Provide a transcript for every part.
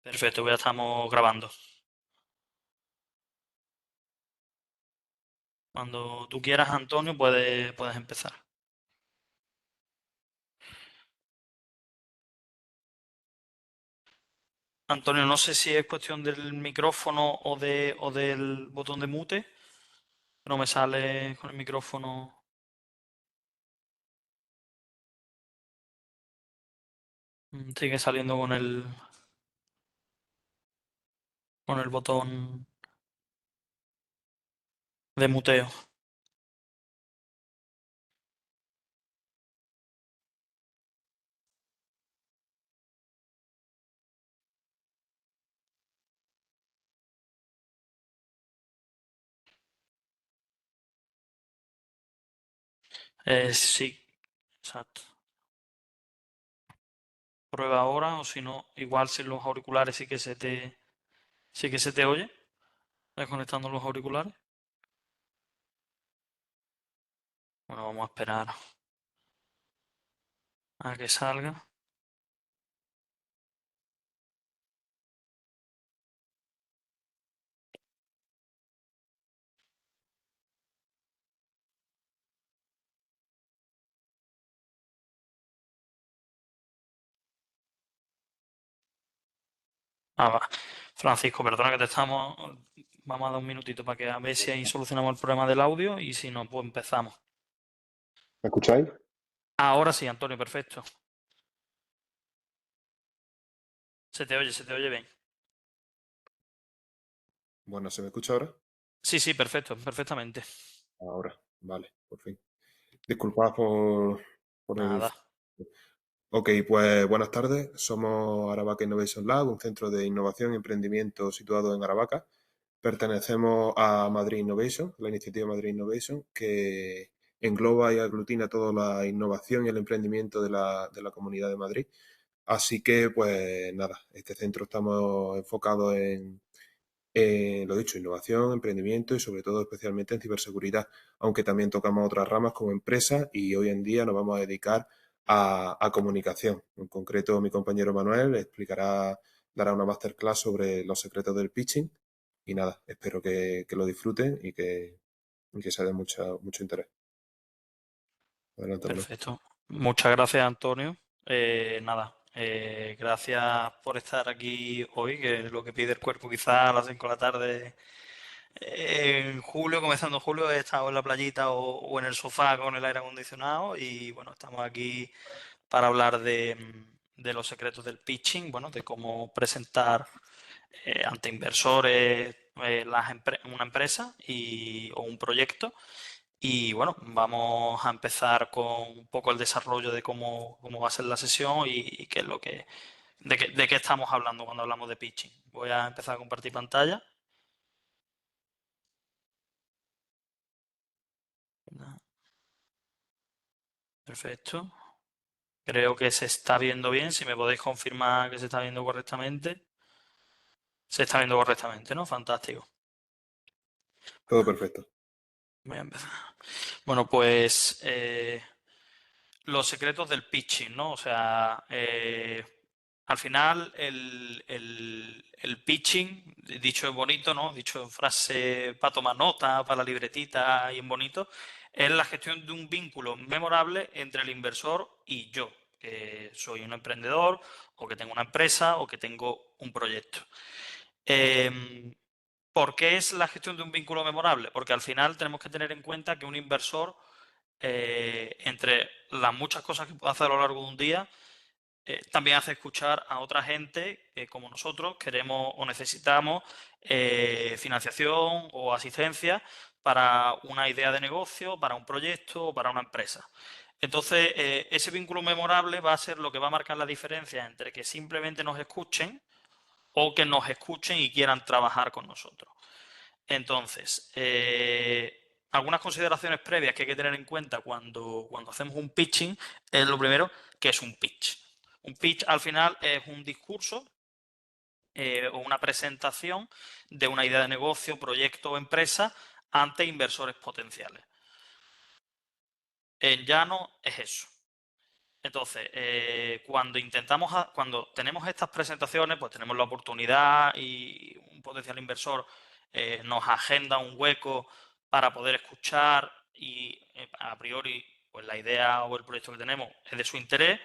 Perfecto, ya estamos grabando. Cuando tú quieras, Antonio, puedes empezar. Antonio, no sé si es cuestión del micrófono o del botón de mute. No me sale con el micrófono. Sigue saliendo con el botón de muteo. Sí, exacto. Prueba ahora, o si no, igual sin los auriculares sí que se te oye. Desconectando los auriculares. Bueno, vamos a esperar a que salga. Ah, va. Francisco, perdona que te estamos. Vamos a dar un minutito para que a ver si ahí solucionamos el problema del audio y si no, pues empezamos. ¿Me escucháis? Ahora sí, Antonio, perfecto. Se te oye bien. Bueno, ¿se me escucha ahora? Sí, sí, perfecto, perfectamente. Ahora, vale, por fin. Disculpad por el... Nada, Ok, pues buenas tardes. Somos Aravaca Innovation Lab, un centro de innovación y emprendimiento situado en Aravaca. Pertenecemos a Madrid Innovation, la iniciativa Madrid Innovation, que engloba y aglutina toda la innovación y el emprendimiento de la Comunidad de Madrid. Así que, pues nada, este centro estamos enfocados en, lo dicho, innovación, emprendimiento y sobre todo especialmente en ciberseguridad, aunque también tocamos otras ramas como empresa y hoy en día nos vamos a dedicar a comunicación. En concreto, mi compañero Manuel dará una masterclass sobre los secretos del pitching y nada, espero que lo disfruten y que sea de mucho interés. Adelante, Manuel. perfecto. Muchas gracias, Antonio. Nada, gracias por estar aquí hoy, que es lo que pide el cuerpo quizás a las 5 de la tarde. En julio, comenzando julio, he estado en la playita o en el sofá con el aire acondicionado y bueno, estamos aquí para hablar de los secretos del pitching, bueno, de cómo presentar ante inversores una empresa o un proyecto. Y bueno, vamos a empezar con un poco el desarrollo de cómo va a ser la sesión y qué es de qué estamos hablando cuando hablamos de pitching. Voy a empezar a compartir pantalla. Perfecto. Creo que se está viendo bien. Si me podéis confirmar que se está viendo correctamente. Se está viendo correctamente, ¿no? Fantástico. Todo perfecto. Voy a empezar. Bueno, pues los secretos del pitching, ¿no? O sea, al final el pitching, dicho en bonito, ¿no? Dicho en frase para tomar nota, para la libretita y en bonito, es la gestión de un vínculo memorable entre el inversor y yo, que soy un emprendedor o que tengo una empresa o que tengo un proyecto. Em, ¿Por qué es la gestión de un vínculo memorable? Porque al final tenemos que tener en cuenta que un inversor, entre las muchas cosas que puede hacer a lo largo de un día, también hace escuchar a otra gente que, como nosotros, queremos o necesitamos financiación o asistencia para una idea de negocio, para un proyecto o para una empresa. Entonces, ese vínculo memorable va a ser lo que va a marcar la diferencia entre que simplemente nos escuchen o que nos escuchen y quieran trabajar con nosotros. Entonces, algunas consideraciones previas que hay que tener en cuenta cuando hacemos un pitching es lo primero, que es un pitch. Un pitch al final es un discurso o una presentación de una idea de negocio, proyecto o empresa ante inversores potenciales. En llano es eso. Entonces, cuando tenemos estas presentaciones, pues tenemos la oportunidad y un potencial inversor nos agenda un hueco para poder escuchar y a priori, pues la idea o el proyecto que tenemos es de su interés.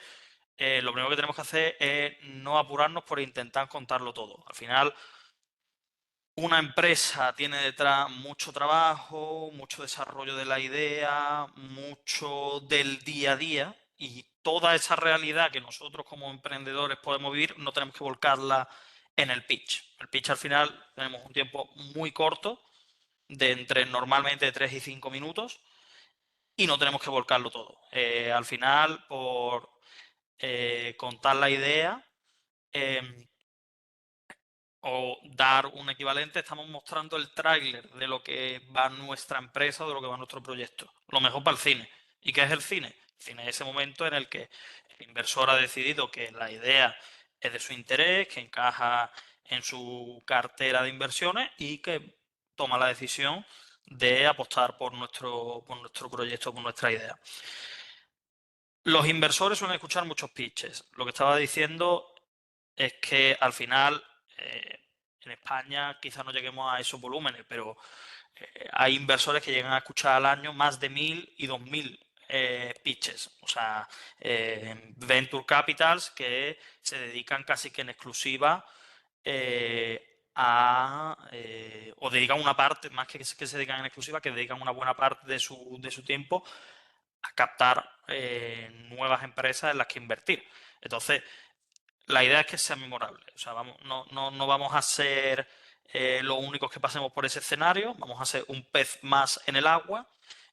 Lo primero que tenemos que hacer es no apurarnos por intentar contarlo todo. Al final, una empresa tiene detrás mucho trabajo, mucho desarrollo de la idea, mucho del día a día y toda esa realidad que nosotros como emprendedores podemos vivir no tenemos que volcarla en el pitch. El pitch al final tenemos un tiempo muy corto, de entre normalmente 3 y 5 minutos y no tenemos que volcarlo todo. Al final, por contar la idea, em, o dar un equivalente, estamos mostrando el tráiler de lo que va nuestra empresa o de lo que va nuestro proyecto. Lo mejor para el cine. ¿Y qué es el cine? El cine es ese momento en el que el inversor ha decidido que la idea es de su interés, que encaja en su cartera de inversiones y que toma la decisión de apostar por nuestro proyecto, por nuestra idea. Los inversores suelen escuchar muchos pitches. Lo que estaba diciendo es que al final en España quizás no lleguemos a esos volúmenes, pero hay inversores que llegan a escuchar al año más de 1000 y 2000 pitches. O sea, venture capitals que se dedican casi que en exclusiva o dedican una parte, más que se dedican en exclusiva, que dedican una buena parte de su tiempo a captar nuevas empresas en las que invertir. Entonces, la idea es que sea memorable. O sea, no vamos a ser los únicos que pasemos por ese escenario, vamos a ser un pez más en el agua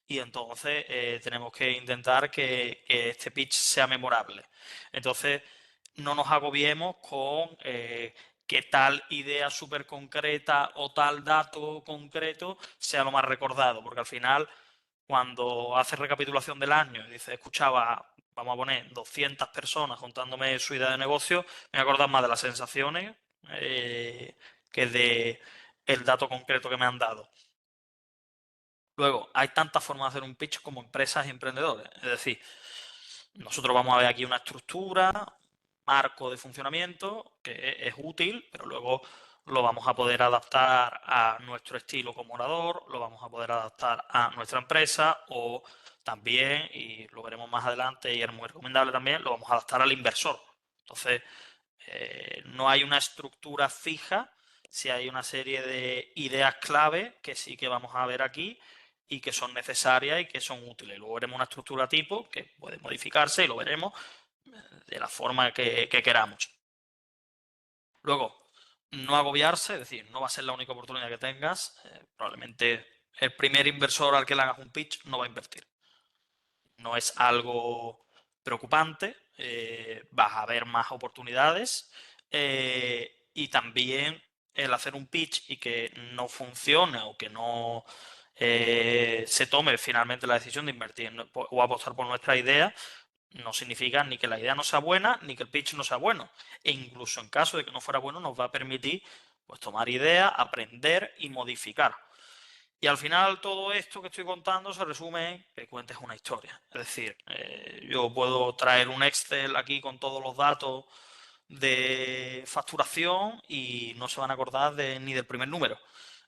y entonces tenemos que intentar que este pitch sea memorable. Entonces, no nos agobiemos con que tal idea súper concreta o tal dato concreto sea lo más recordado, porque al final cuando hace recapitulación del año y dice, escuchaba, vamos a poner 200 personas contándome su idea de negocio, me voy a acordar más de las sensaciones que de el dato concreto que me han dado. Luego, hay tantas formas de hacer un pitch como empresas y emprendedores. Es decir, nosotros vamos a ver aquí una estructura, marco de funcionamiento que es útil, pero luego lo vamos a poder adaptar a nuestro estilo como orador, lo vamos a poder adaptar a nuestra empresa o también, y lo veremos más adelante y es muy recomendable también, lo vamos a adaptar al inversor. Entonces, no hay una estructura fija, sí hay una serie de ideas clave que sí que vamos a ver aquí y que son necesarias y que son útiles. Luego veremos una estructura tipo que puede modificarse y lo veremos de la forma que queramos. Luego, no agobiarse, es decir, no va a ser la única oportunidad que tengas. Probablemente el primer inversor al que le hagas un pitch no va a invertir. No es algo preocupante, vas a ver más oportunidades y también el hacer un pitch y que no funcione o que no se tome finalmente la decisión de invertir o apostar por nuestra idea no significa ni que la idea no sea buena ni que el pitch no sea bueno. E incluso en caso de que no fuera bueno, nos va a permitir pues, tomar ideas, aprender y modificar. Y al final todo esto que estoy contando se resume en que cuentes una historia. Es decir, yo puedo traer un Excel aquí con todos los datos de facturación y no se van a acordar ni del primer número.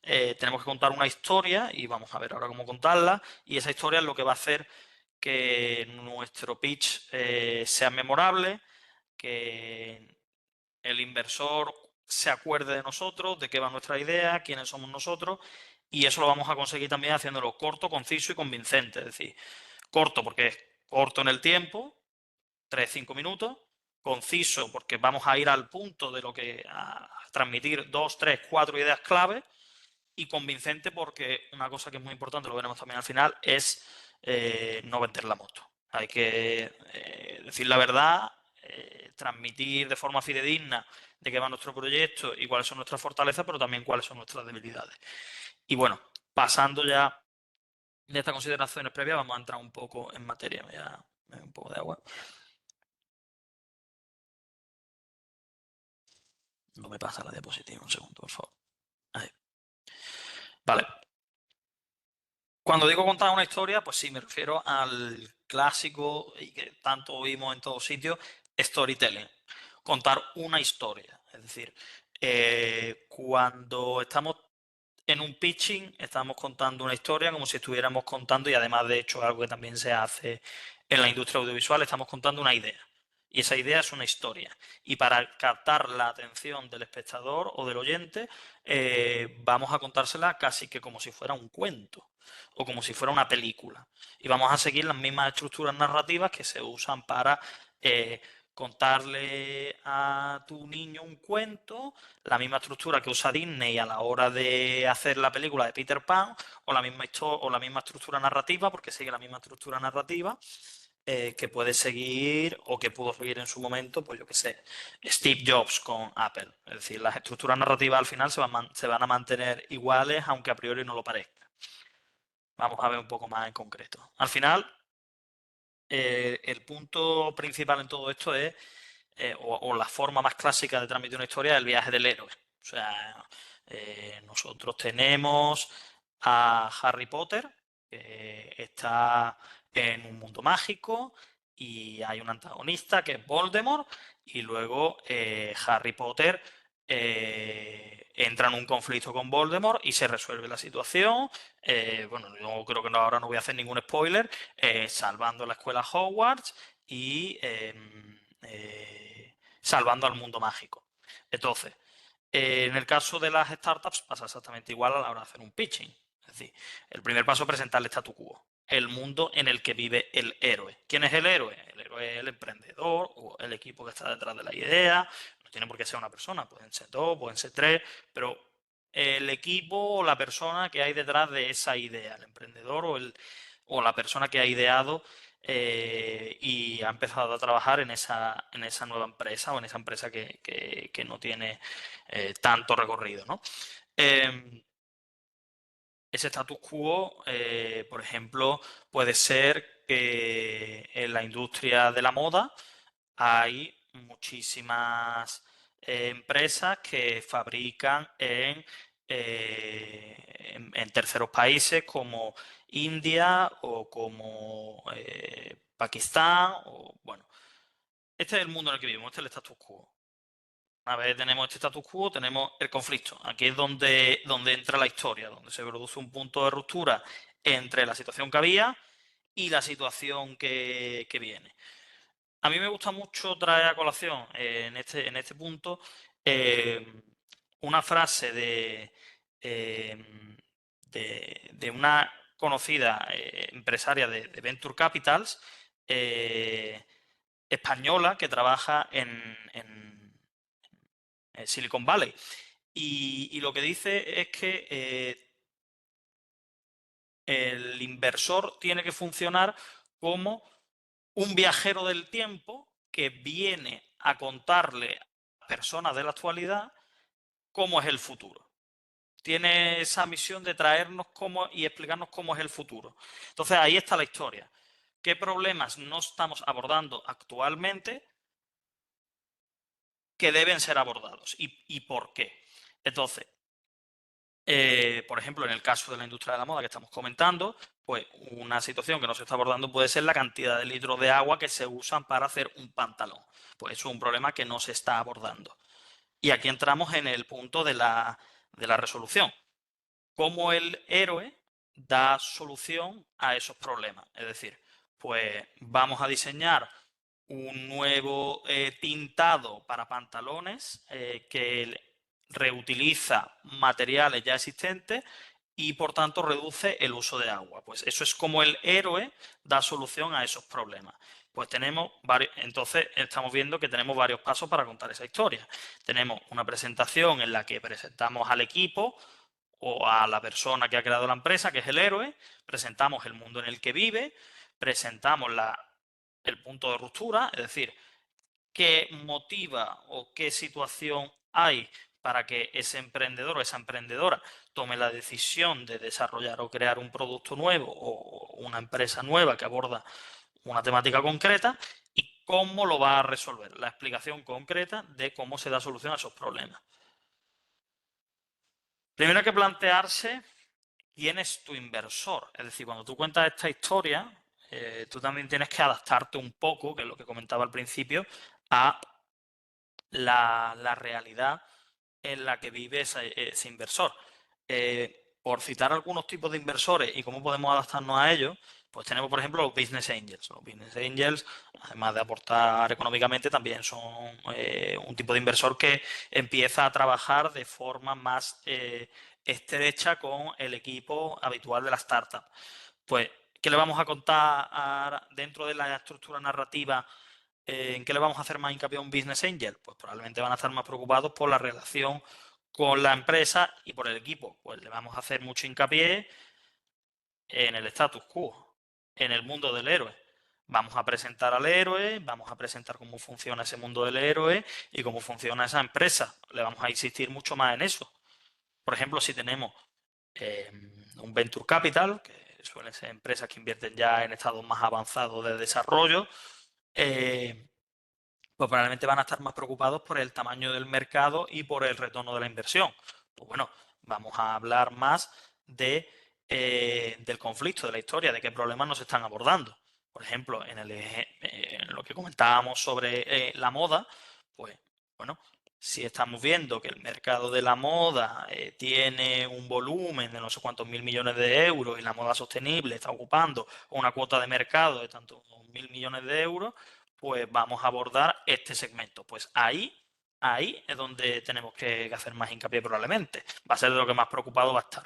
Tenemos que contar una historia y vamos a ver ahora cómo contarla. Y esa historia es lo que va a hacer que nuestro pitch sea memorable, que el inversor se acuerde de nosotros, de qué va nuestra idea, quiénes somos nosotros, y eso lo vamos a conseguir también haciéndolo corto, conciso y convincente. Es decir, corto porque es corto en el tiempo, 3-5 minutos, conciso porque vamos a ir al punto de lo que a transmitir 2, 3, 4 ideas clave, y convincente porque una cosa que es muy importante, lo veremos también al final, es no vender la moto. Hay que decir la verdad, transmitir de forma fidedigna de qué va nuestro proyecto y cuáles son nuestras fortalezas, pero también cuáles son nuestras debilidades. Y bueno, pasando ya de estas consideraciones previas, vamos a entrar un poco en materia. Me voy a beber un poco de agua. No me pasa la diapositiva, un segundo, por favor. Ahí. Vale. Cuando digo contar una historia, pues sí, me refiero al clásico y que tanto oímos en todos sitios, storytelling, contar una historia. Es decir, cuando estamos en un pitching, estamos contando una historia como si estuviéramos contando, y además de hecho algo que también se hace en la industria audiovisual, estamos contando una idea. Y esa idea es una historia. Y para captar la atención del espectador o del oyente, vamos a contársela casi que como si fuera un cuento o como si fuera una película. Y vamos a seguir las mismas estructuras narrativas que se usan para contarle a tu niño un cuento, la misma estructura que usa Disney a la hora de hacer la película de Peter Pan, o la misma estructura narrativa, porque sigue la misma estructura narrativa, que puede seguir o que pudo seguir en su momento, pues yo qué sé, Steve Jobs con Apple. Es decir, las estructuras narrativas al final se van a mantener iguales, aunque a priori no lo parezca. Vamos a ver un poco más en concreto. Al final, el punto principal en todo esto es, o la forma más clásica de transmitir una historia, es el viaje del héroe. O sea, nosotros tenemos a Harry Potter, que está en un mundo mágico y hay un antagonista que es Voldemort, y luego Harry Potter entra en un conflicto con Voldemort y se resuelve la situación. Bueno, yo creo que ahora no voy a hacer ningún spoiler, salvando la escuela Hogwarts y salvando al mundo mágico. Entonces, en el caso de las startups pasa exactamente igual a la hora de hacer un pitching. Es decir, el primer paso es presentar el statu quo, el mundo en el que vive el héroe. ¿Quién es el héroe? El héroe es el emprendedor o el equipo que está detrás de la idea. No tiene por qué ser una persona, pueden ser dos, pueden ser tres, pero el equipo o la persona que hay detrás de esa idea, el emprendedor o la persona que ha ideado y ha empezado a trabajar en esa nueva empresa o en esa empresa que no tiene tanto recorrido, ¿no? Ese status quo, por ejemplo, puede ser que en la industria de la moda hay muchísimas empresas que fabrican en terceros países como India o como Pakistán, o bueno, este es el mundo en el que vivimos, este es el status quo. Una vez tenemos este status quo, tenemos el conflicto. Aquí es donde entra la historia, donde se produce un punto de ruptura entre la situación que había y la situación que viene. A mí me gusta mucho traer a colación en este punto eh, una frase eh, de una conocida empresaria de Venture Capitals eh, española que trabaja en Silicon Valley. Y lo que dice es que el inversor tiene que funcionar como un viajero del tiempo que viene a contarle a personas de la actualidad cómo es el futuro. Tiene esa misión de traernos cómo y explicarnos cómo es el futuro. Entonces ahí está la historia. ¿Qué problemas no estamos abordando actualmente que deben ser abordados? ¿Y por qué? Entonces, por ejemplo, en el caso de la industria de la moda que estamos comentando, pues una situación que no se está abordando puede ser la cantidad de litros de agua que se usan para hacer un pantalón. Pues eso es un problema que no se está abordando. Y aquí entramos en el punto de la resolución. Cómo el héroe da solución a esos problemas. Es decir, pues vamos a diseñar un nuevo tintado para pantalones que reutiliza materiales ya existentes y por tanto reduce el uso de agua. Pues eso es como el héroe da solución a esos problemas. Pues tenemos varios, entonces estamos viendo que tenemos varios pasos para contar esa historia. Tenemos una presentación en la que presentamos al equipo o a la persona que ha creado la empresa, que es el héroe, presentamos el mundo en el que vive, presentamos el punto de ruptura, es decir, qué motiva o qué situación hay para que ese emprendedor o esa emprendedora tome la decisión de desarrollar o crear un producto nuevo o una empresa nueva que aborda una temática concreta y cómo lo va a resolver, la explicación concreta de cómo se da solución a esos problemas. Primero hay que plantearse quién es tu inversor. Es decir, cuando tú cuentas esta historia, tú también tienes que adaptarte un poco, que es lo que comentaba al principio, a la realidad en la que vive ese inversor. Por citar algunos tipos de inversores y cómo podemos adaptarnos a ellos, pues tenemos, por ejemplo, los business angels. Los business angels, además de aportar económicamente, también son un tipo de inversor que empieza a trabajar de forma más estrecha con el equipo habitual de la startup. Pues, ¿qué le vamos a contar dentro de la estructura narrativa? ¿En qué le vamos a hacer más hincapié a un business angel? Pues probablemente van a estar más preocupados por la relación con la empresa y por el equipo. Pues le vamos a hacer mucho hincapié en el status quo, en el mundo del héroe. Vamos a presentar al héroe, vamos a presentar cómo funciona ese mundo del héroe y cómo funciona esa empresa. Le vamos a insistir mucho más en eso. Por ejemplo, si tenemos eh, un venture capital, que suelen ser empresas que invierten ya en estados más avanzados de desarrollo, eh, pues probablemente van a estar más preocupados por el tamaño del mercado y por el retorno de la inversión. Pues bueno, vamos a hablar más del conflicto, de la historia, de qué problemas nos están abordando. Por ejemplo, en lo que comentábamos sobre la moda, pues bueno, si estamos viendo que el mercado de la moda tiene un volumen de no sé cuántos mil millones de euros y la moda sostenible está ocupando una cuota de mercado de tantos mil millones de euros, pues vamos a abordar este segmento. Pues ahí es donde tenemos que hacer más hincapié probablemente. Va a ser de lo que más preocupado va a estar.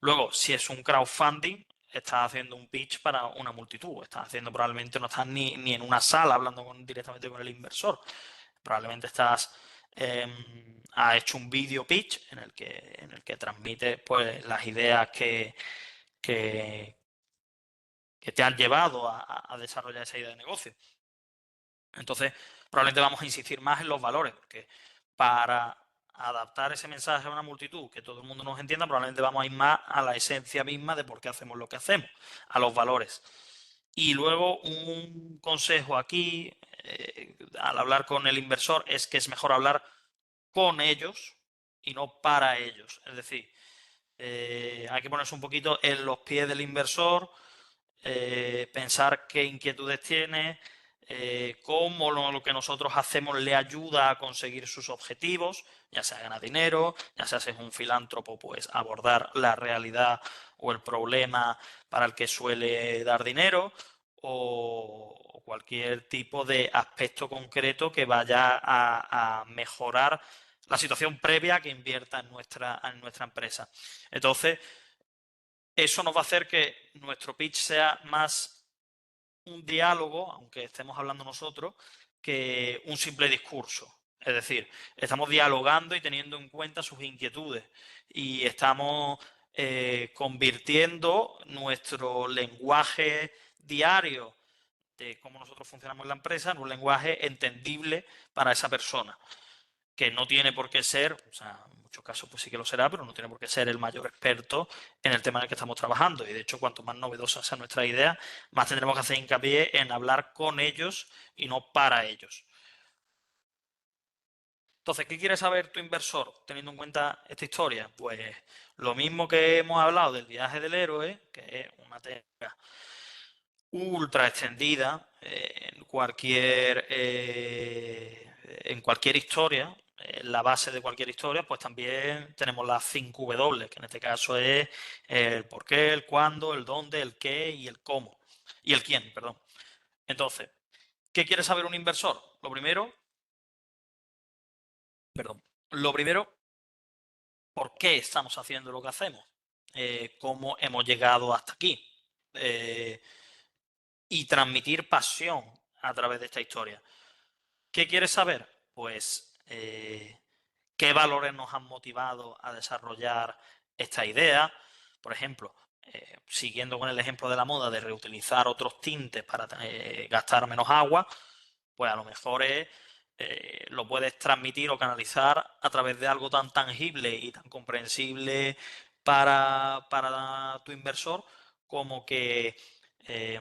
Luego, si es un crowdfunding, estás haciendo un pitch para una multitud. Estás haciendo probablemente, no estás ni en una sala hablando directamente con el inversor. Probablemente has hecho un video pitch en el que transmites pues, las ideas que, que te han llevado a desarrollar esa idea de negocio. Entonces, probablemente vamos a insistir más en los valores, porque para adaptar ese mensaje a una multitud, que todo el mundo nos entienda, probablemente vamos a ir más a la esencia misma de por qué hacemos lo que hacemos, a los valores. Y luego un consejo aquí, al hablar con el inversor, es que es mejor hablar con ellos y no para ellos. Es decir, hay que ponerse un poquito en los pies del inversor, pensar qué inquietudes tiene, cómo lo que nosotros hacemos le ayuda a conseguir sus objetivos, ya sea ganar dinero, ya sea ser un filántropo, pues abordar la realidad o el problema para el que suele dar dinero, o cualquier tipo de aspecto concreto que vaya a mejorar la situación previa que invierta en nuestra empresa. Entonces, eso nos va a hacer que nuestro pitch sea más un diálogo, aunque estemos hablando nosotros, que un simple discurso. Es decir, estamos dialogando y teniendo en cuenta sus inquietudes y estamos convirtiendo nuestro lenguaje diario de cómo nosotros funcionamos en la empresa en un lenguaje entendible para esa persona, que no tiene por qué ser, o sea, en muchos casos pues sí que lo será, pero no tiene por qué ser el mayor experto en el tema en el que estamos trabajando. Y de hecho, cuanto más novedosa sea nuestra idea, más tendremos que hacer hincapié en hablar con ellos y no para ellos. Entonces, ¿qué quiere saber tu inversor teniendo en cuenta esta historia? Pues lo mismo que hemos hablado del viaje del héroe, que es una técnica ultra extendida en cualquier historia, en la base de cualquier historia, pues también tenemos las 5 W, que en este caso es el por qué, el cuándo, el dónde, el qué y el cómo. Y el quién, perdón. Entonces, ¿qué quiere saber un inversor? Lo primero, ¿por qué estamos haciendo lo que hacemos? ¿Cómo hemos llegado hasta aquí? Eh, y transmitir pasión a través de esta historia. ¿Qué quieres saber? Pues qué valores nos han motivado a desarrollar esta idea. Por ejemplo, siguiendo con el ejemplo de la moda de reutilizar otros tintes para gastar menos agua, pues a lo mejor lo puedes transmitir o canalizar a través de algo tan tangible y tan comprensible para tu inversor como que eh,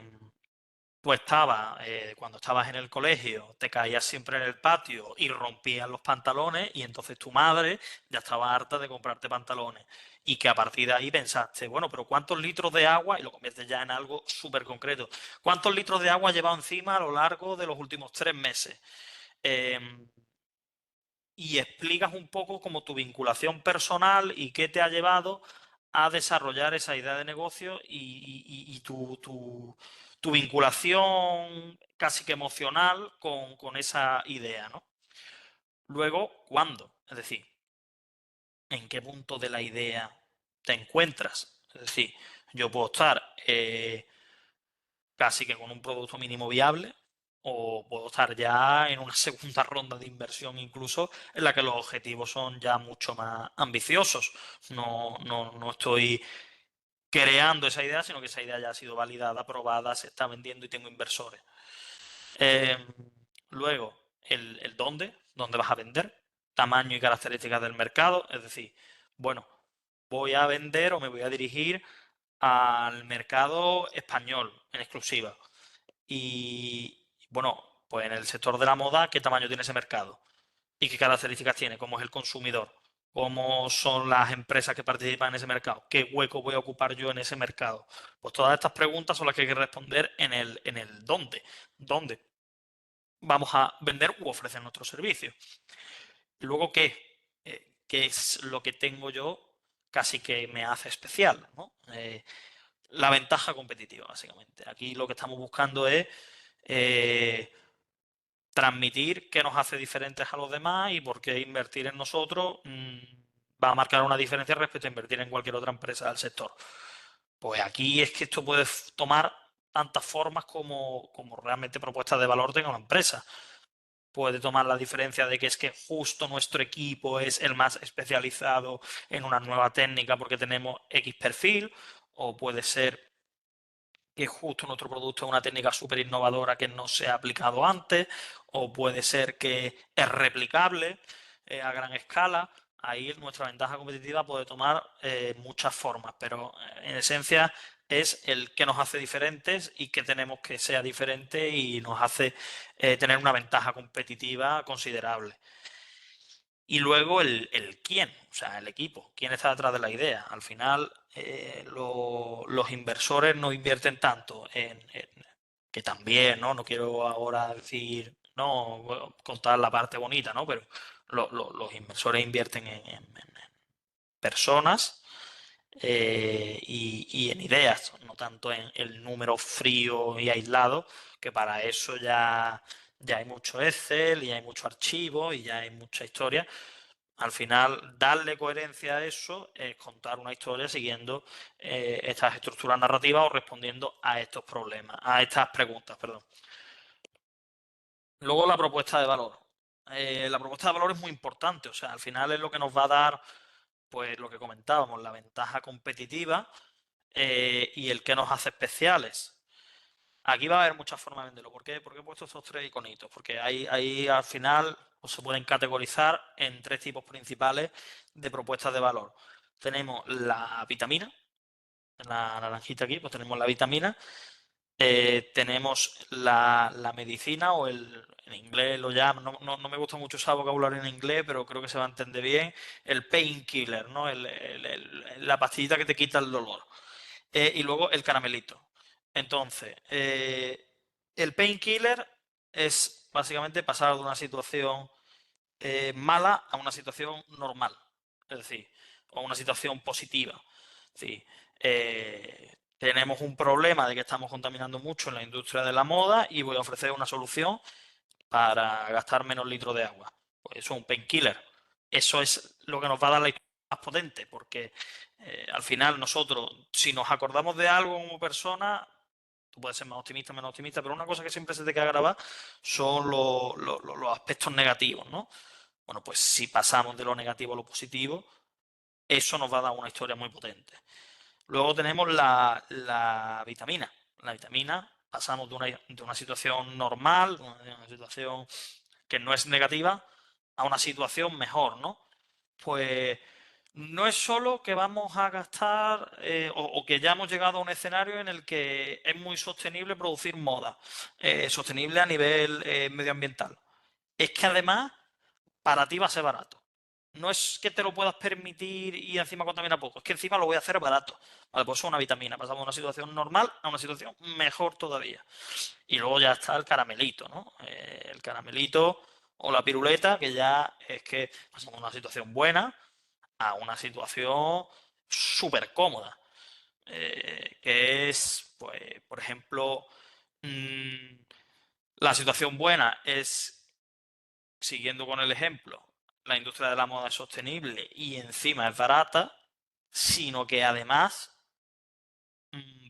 tú cuando estabas en el colegio, te caías siempre en el patio y rompías los pantalones y entonces tu madre ya estaba harta de comprarte pantalones y que a partir de ahí pensaste, bueno, pero ¿cuántos litros de agua? Y lo conviertes ya en algo súper concreto. ¿Cuántos litros de agua has llevado encima a lo largo de los últimos 3 meses? Em, y explicas un poco como tu vinculación personal y qué te ha llevado a desarrollar esa idea de negocio y tu vinculación casi que emocional con esa idea, ¿no? Luego, ¿cuándo? Es decir, ¿en qué punto de la idea te encuentras? Es decir, yo puedo estar casi que con un producto mínimo viable, o puedo estar ya en una segunda ronda de inversión incluso en la que los objetivos son ya mucho más ambiciosos. No estoy creando esa idea, sino que esa idea ya ha sido validada, aprobada, se está vendiendo y tengo inversores. Eh, Luego, el dónde vas a vender, tamaño y características del mercado, es decir, bueno, voy a vender o me voy a dirigir al mercado español en exclusiva. Y bueno, pues en el sector de la moda, ¿qué tamaño tiene ese mercado? ¿Y qué características tiene? ¿Cómo es el consumidor? ¿Cómo son las empresas que participan en ese mercado? ¿Qué hueco voy a ocupar yo en ese mercado? Pues todas estas preguntas son las que hay que responder en el dónde. ¿Dónde vamos a vender u ofrecer nuestros servicios? Y luego, ¿qué? ¿Qué es lo que tengo yo casi que me hace especial, ¿no? La ventaja competitiva, básicamente. Aquí lo que estamos buscando es eh, transmitir qué nos hace diferentes a los demás y por qué invertir en nosotros va a marcar una diferencia respecto a invertir en cualquier otra empresa del sector. Pues aquí es que esto puede tomar tantas formas como realmente propuestas de valor tenga una empresa. Puede tomar la diferencia de que es que justo nuestro equipo es el más especializado en una nueva técnica porque tenemos X perfil, o puede ser que justo nuestro producto es una técnica súper innovadora que no se ha aplicado antes, o puede ser que es replicable a gran escala. Ahí nuestra ventaja competitiva puede tomar muchas formas, pero en esencia es el que nos hace diferentes y que tenemos que sea diferente y nos hace tener una ventaja competitiva considerable. Y luego el quién, o sea, el equipo, quién está detrás de la idea. Al final, los inversores no invierten tanto que también, ¿no? No quiero ahora decir, no, bueno, contar la parte bonita, ¿no? Pero los inversores invierten en personas y en ideas, no tanto en el número frío y aislado, que para eso ya hay mucho Excel y hay mucho archivo y ya hay mucha historia. Al final, darle coherencia a eso es contar una historia siguiendo estas estructuras narrativas o respondiendo a estos problemas, a estas preguntas, perdón. Luego la propuesta de valor. La propuesta de valor es muy importante, o sea, al final es lo que nos va a dar, pues lo que comentábamos, la ventaja competitiva y el que nos hace especiales. Aquí va a haber muchas formas de venderlo. ¿Por qué? Porque he puesto estos tres iconitos. Porque ahí al final pues, se pueden categorizar en tres tipos principales de propuestas de valor. Tenemos la vitamina, en la naranjita aquí, pues tenemos la vitamina. Tenemos la medicina o en inglés lo llaman, no me gusta mucho usar vocabulario en inglés, pero creo que se va a entender bien, el painkiller, ¿no? La pastillita que te quita el dolor. Y luego el caramelito. Entonces, el painkiller es básicamente pasar de una situación mala a una situación normal, es decir, a una situación positiva. Es decir, tenemos un problema de que estamos contaminando mucho en la industria de la moda y voy a ofrecer una solución para gastar menos litros de agua. Pues eso es un painkiller. Eso es lo que nos va a dar la historia más potente, porque al final nosotros, si nos acordamos de algo como persona, tú puedes ser más optimista, menos optimista, pero una cosa que siempre se te queda grabada son los aspectos negativos, ¿no? Bueno, pues si pasamos de lo negativo a lo positivo, eso nos va a dar una historia muy potente. Luego tenemos la vitamina. La vitamina, pasamos de una situación normal, de una situación que no es negativa, a una situación mejor, ¿no? Pues no es solo que vamos a gastar o que ya hemos llegado a un escenario en el que es muy sostenible producir moda, sostenible a nivel medioambiental. Es que además para ti va a ser barato. No es que te lo puedas permitir y encima contamina poco, es que encima lo voy a hacer barato. Vale, pues eso es una vitamina. Pasamos de una situación normal a una situación mejor todavía. Y luego ya está el caramelito, ¿no? El caramelito o la piruleta, que ya es que pasamos de una situación buena a una situación súper cómoda. Que es, pues, por ejemplo, mm, la situación buena es, siguiendo con el ejemplo, la industria de la moda es sostenible y encima es barata, sino que además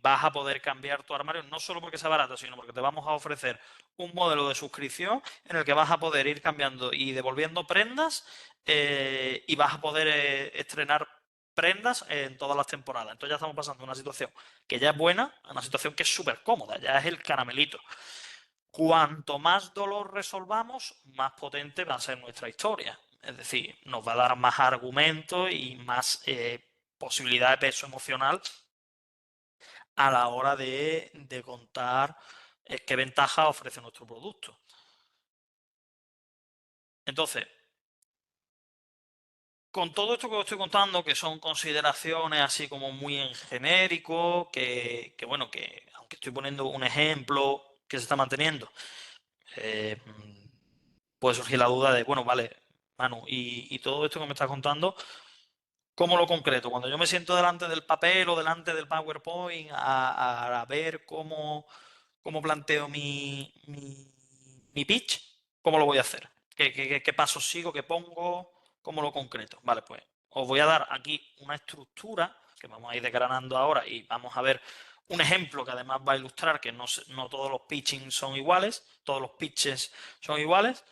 vas a poder cambiar tu armario no solo porque sea barato, sino porque te vamos a ofrecer un modelo de suscripción en el que vas a poder ir cambiando y devolviendo prendas y vas a poder estrenar prendas en todas las temporadas. Entonces ya estamos pasando de una situación que ya es buena a una situación que es súper cómoda, ya es el caramelito. Cuanto más dolor resolvamos, más potente va a ser nuestra historia. Es decir, nos va a dar más argumentos y más posibilidad de peso emocional a la hora de contar qué ventaja ofrece nuestro producto. Entonces, con todo esto que os estoy contando, que son consideraciones así como muy en genérico, bueno, que aunque estoy poniendo un ejemplo que se está manteniendo, eh, puede surgir la duda de, bueno, vale, Manu, y todo esto que me estás contando, ¿cómo lo concreto? Cuando yo me siento delante del papel o delante del PowerPoint a ver cómo planteo mi pitch, ¿cómo lo voy a hacer? ¿Qué pasos sigo? ¿Qué pongo? ¿Cómo lo concreto? Vale, pues os voy a dar aquí una estructura que vamos a ir desgranando ahora y vamos a ver un ejemplo que además va a ilustrar que no todos los pitching son iguales, todos los pitches son iguales.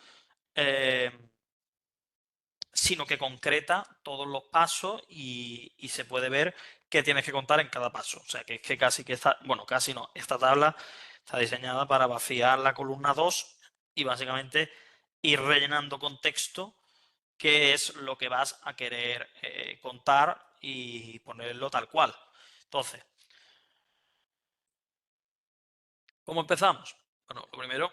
eh, Sino que concreta todos los pasos y se puede ver qué tienes que contar en cada paso. O sea, que es que casi que esta, bueno, casi no, esta tabla está diseñada para vaciar la columna 2 y básicamente ir rellenando con texto qué es lo que vas a querer contar y ponerlo tal cual. Entonces, ¿cómo empezamos? Bueno, lo primero,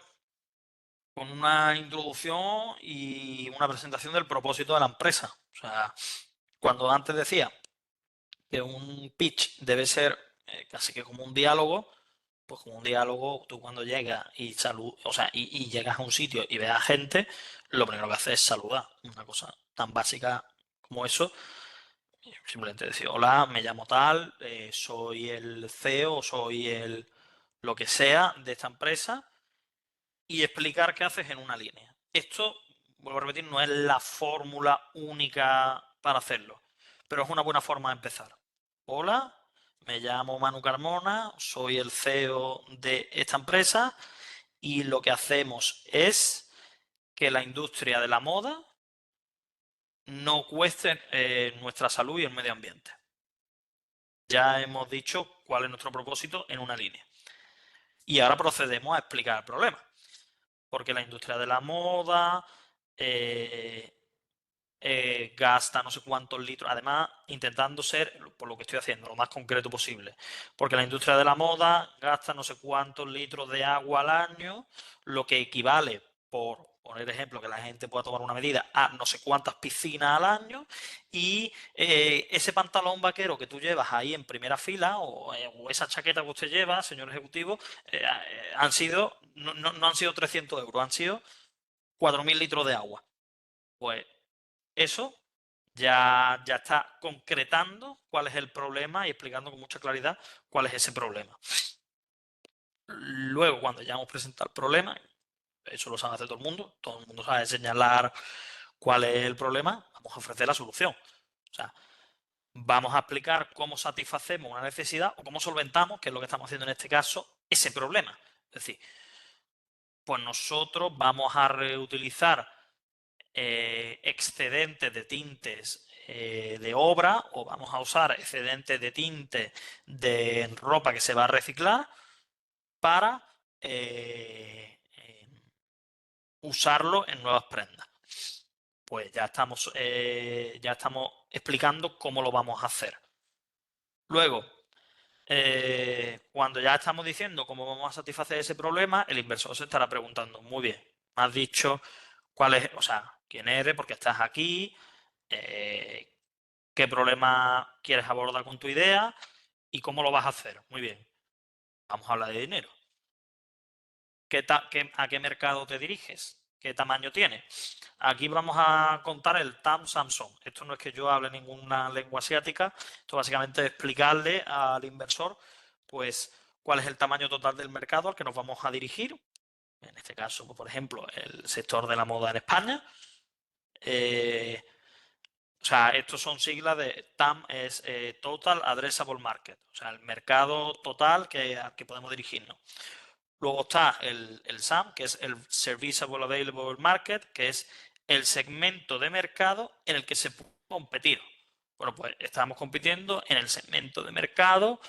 con una introducción y una presentación del propósito de la empresa. O sea, cuando antes decía que un pitch debe ser casi que como un diálogo, pues como un diálogo, tú cuando llegas o sea, y llegas a un sitio y ves a gente, lo primero que haces es saludar. Una cosa tan básica como eso. Simplemente decir, hola, me llamo tal, soy el CEO, soy el lo que sea de esta empresa y explicar qué haces en una línea. Esto, vuelvo a repetir, no es la fórmula única para hacerlo, pero es una buena forma de empezar. Hola, me llamo Manu Carmona, soy el CEO de esta empresa y lo que hacemos es que la industria de la moda no cueste nuestra salud y el medio ambiente. Ya hemos dicho cuál es nuestro propósito en una línea. Y ahora procedemos a explicar el problema. Porque la industria de la moda eh, gasta no sé cuántos litros, además intentando ser, por lo que estoy haciendo, lo más concreto posible, porque la industria de la moda gasta no sé cuántos litros de agua al año, lo que equivale, por poner ejemplo, que la gente pueda tomar una medida, a no sé cuántas piscinas al año, y ese pantalón vaquero que tú llevas ahí en primera fila, o esa chaqueta que usted lleva, señor ejecutivo, han sido, no han sido 300 euros, han sido 4.000 litros de agua. Pues eso ya está concretando cuál es el problema y explicando con mucha claridad cuál es ese problema. Luego, cuando ya hemos presentado el problema, eso lo sabe hacer todo el mundo sabe señalar cuál es el problema, vamos a ofrecer la solución. O sea, vamos a explicar cómo satisfacemos una necesidad o cómo solventamos, que es lo que estamos haciendo en este caso, ese problema. Es decir, pues nosotros vamos a reutilizar excedentes de tintes de obra o vamos a usar excedentes de tinte de ropa que se va a reciclar para usarlo en nuevas prendas. pues ya estamos explicando cómo lo vamos a hacer. Luego, cuando ya estamos diciendo cómo vamos a satisfacer ese problema, el inversor se estará preguntando, muy bien, me has dicho cuál es, o sea, quién eres, por qué estás aquí, eh, qué problema quieres abordar con tu idea y cómo lo vas a hacer. Muy bien, vamos a hablar de dinero. ¿A qué mercado te diriges? ¿Qué tamaño tiene? Aquí vamos a contar el TAM Samsung. Esto no es que yo hable ninguna lengua asiática, esto básicamente es explicarle al inversor pues cuál es el tamaño total del mercado al que nos vamos a dirigir. En este caso, pues, por ejemplo, el sector de la moda en España. Eh, o sea, estos son siglas de TAM, es Total Addressable Market, o sea, el mercado total al que podemos dirigirnos. Luego está el SAM, que es el Serviceable Available Market, que es el segmento de mercado en el que se puede competir. Bueno, pues estamos compitiendo en el segmento de mercado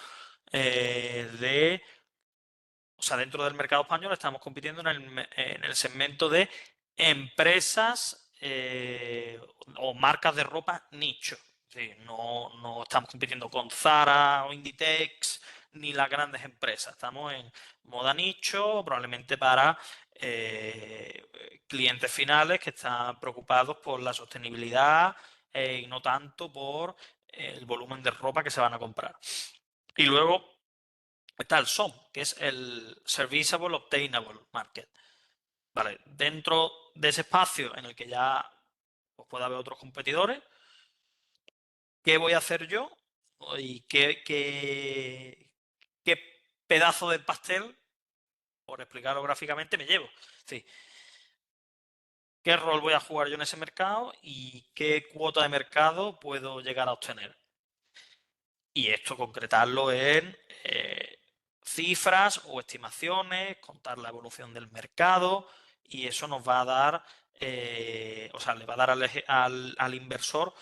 o sea, dentro del mercado español estamos compitiendo en el segmento de empresas o marcas de ropa nicho. Sí, no estamos compitiendo con Zara o Inditex ni las grandes empresas. Estamos en moda nicho, probablemente para clientes finales que están preocupados por la sostenibilidad y no tanto por el volumen de ropa que se van a comprar. Y luego está el SOM, que es el Serviceable Obtainable Market. Vale, dentro de ese espacio en el que ya pues, puede haber otros competidores, ¿qué voy a hacer yo? ¿Y qué pedazo de pastel, por explicarlo gráficamente, me llevo? Sí, ¿qué rol voy a jugar yo en ese mercado y qué cuota de mercado puedo llegar a obtener? Y esto concretarlo en cifras o estimaciones, contar la evolución del mercado y eso nos va a dar, o sea, le va a dar al inversor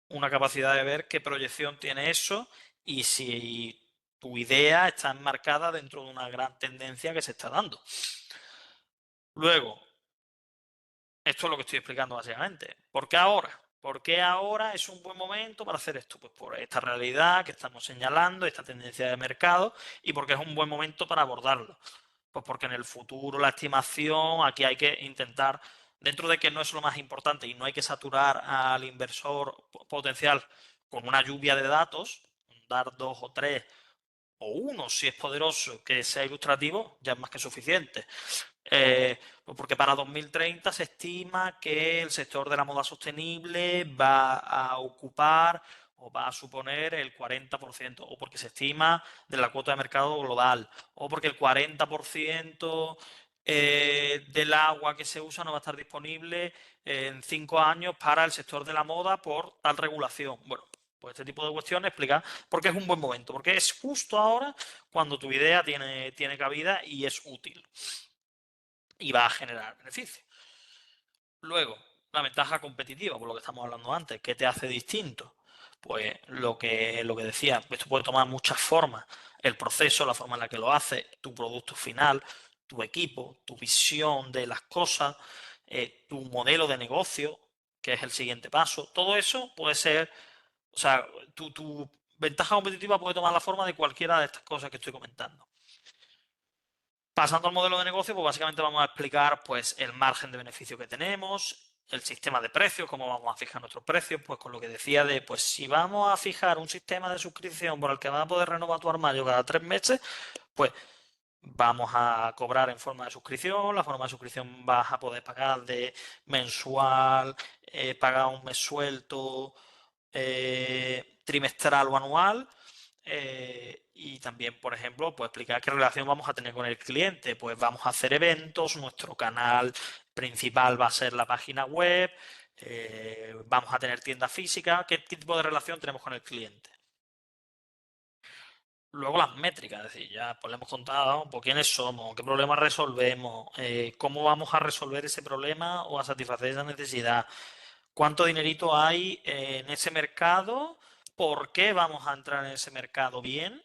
una capacidad de ver qué proyección tiene eso y si tu idea está enmarcada dentro de una gran tendencia que se está dando. Luego, esto es lo que estoy explicando básicamente. ¿Por qué ahora? ¿Por qué ahora es un buen momento para hacer esto? Pues por esta realidad que estamos señalando, esta tendencia de mercado y porque es un buen momento para abordarlo. Pues porque en el futuro la estimación, aquí hay que intentar, dentro de que no es lo más importante y no hay que saturar al inversor potencial con una lluvia de datos, dar dos o tres o uno si es poderoso, que sea ilustrativo, ya es más que suficiente. Pues porque para 2030 se estima que el sector de la moda sostenible va a ocupar o va a suponer el 40%, o porque se estima de la cuota de mercado global, o porque el 40% del agua que se usa no va a estar disponible en 5 años para el sector de la moda por tal regulación. Bueno, pues este tipo de cuestiones explica por qué es un buen momento, porque es justo ahora cuando tu idea tiene cabida y es útil y va a generar beneficios. Luego, la ventaja competitiva, por lo que estamos hablando antes, ¿qué te hace distinto? Pues lo que decía, esto puede tomar muchas formas. El proceso, la forma en la que lo hace, tu producto final, tu equipo, tu visión de las cosas, tu modelo de negocio, que es el siguiente paso. Todo eso puede ser, o sea, tu ventaja competitiva puede tomar la forma de cualquiera de estas cosas que estoy comentando. Pasando al modelo de negocio, pues básicamente vamos a explicar pues, el margen de beneficio que tenemos, el sistema de precios, cómo vamos a fijar nuestros precios, pues con lo que decía de, pues si vamos a fijar un sistema de suscripción por el que vas a poder renovar tu armario cada 3 meses, pues vamos a cobrar en forma de suscripción, la forma de suscripción vas a poder pagar de mensual, pagar un mes suelto, trimestral o anual. Y también, por ejemplo, pues explicar qué relación vamos a tener con el cliente. Pues vamos a hacer eventos, nuestro canal principal va a ser la página web, vamos a tener tienda física, qué tipo de relación tenemos con el cliente. Luego las métricas, es decir, ya pues le hemos contado pues, quiénes somos, qué problemas resolvemos, cómo vamos a resolver ese problema o a satisfacer esa necesidad, cuánto dinerito hay en ese mercado, por qué vamos a entrar en ese mercado bien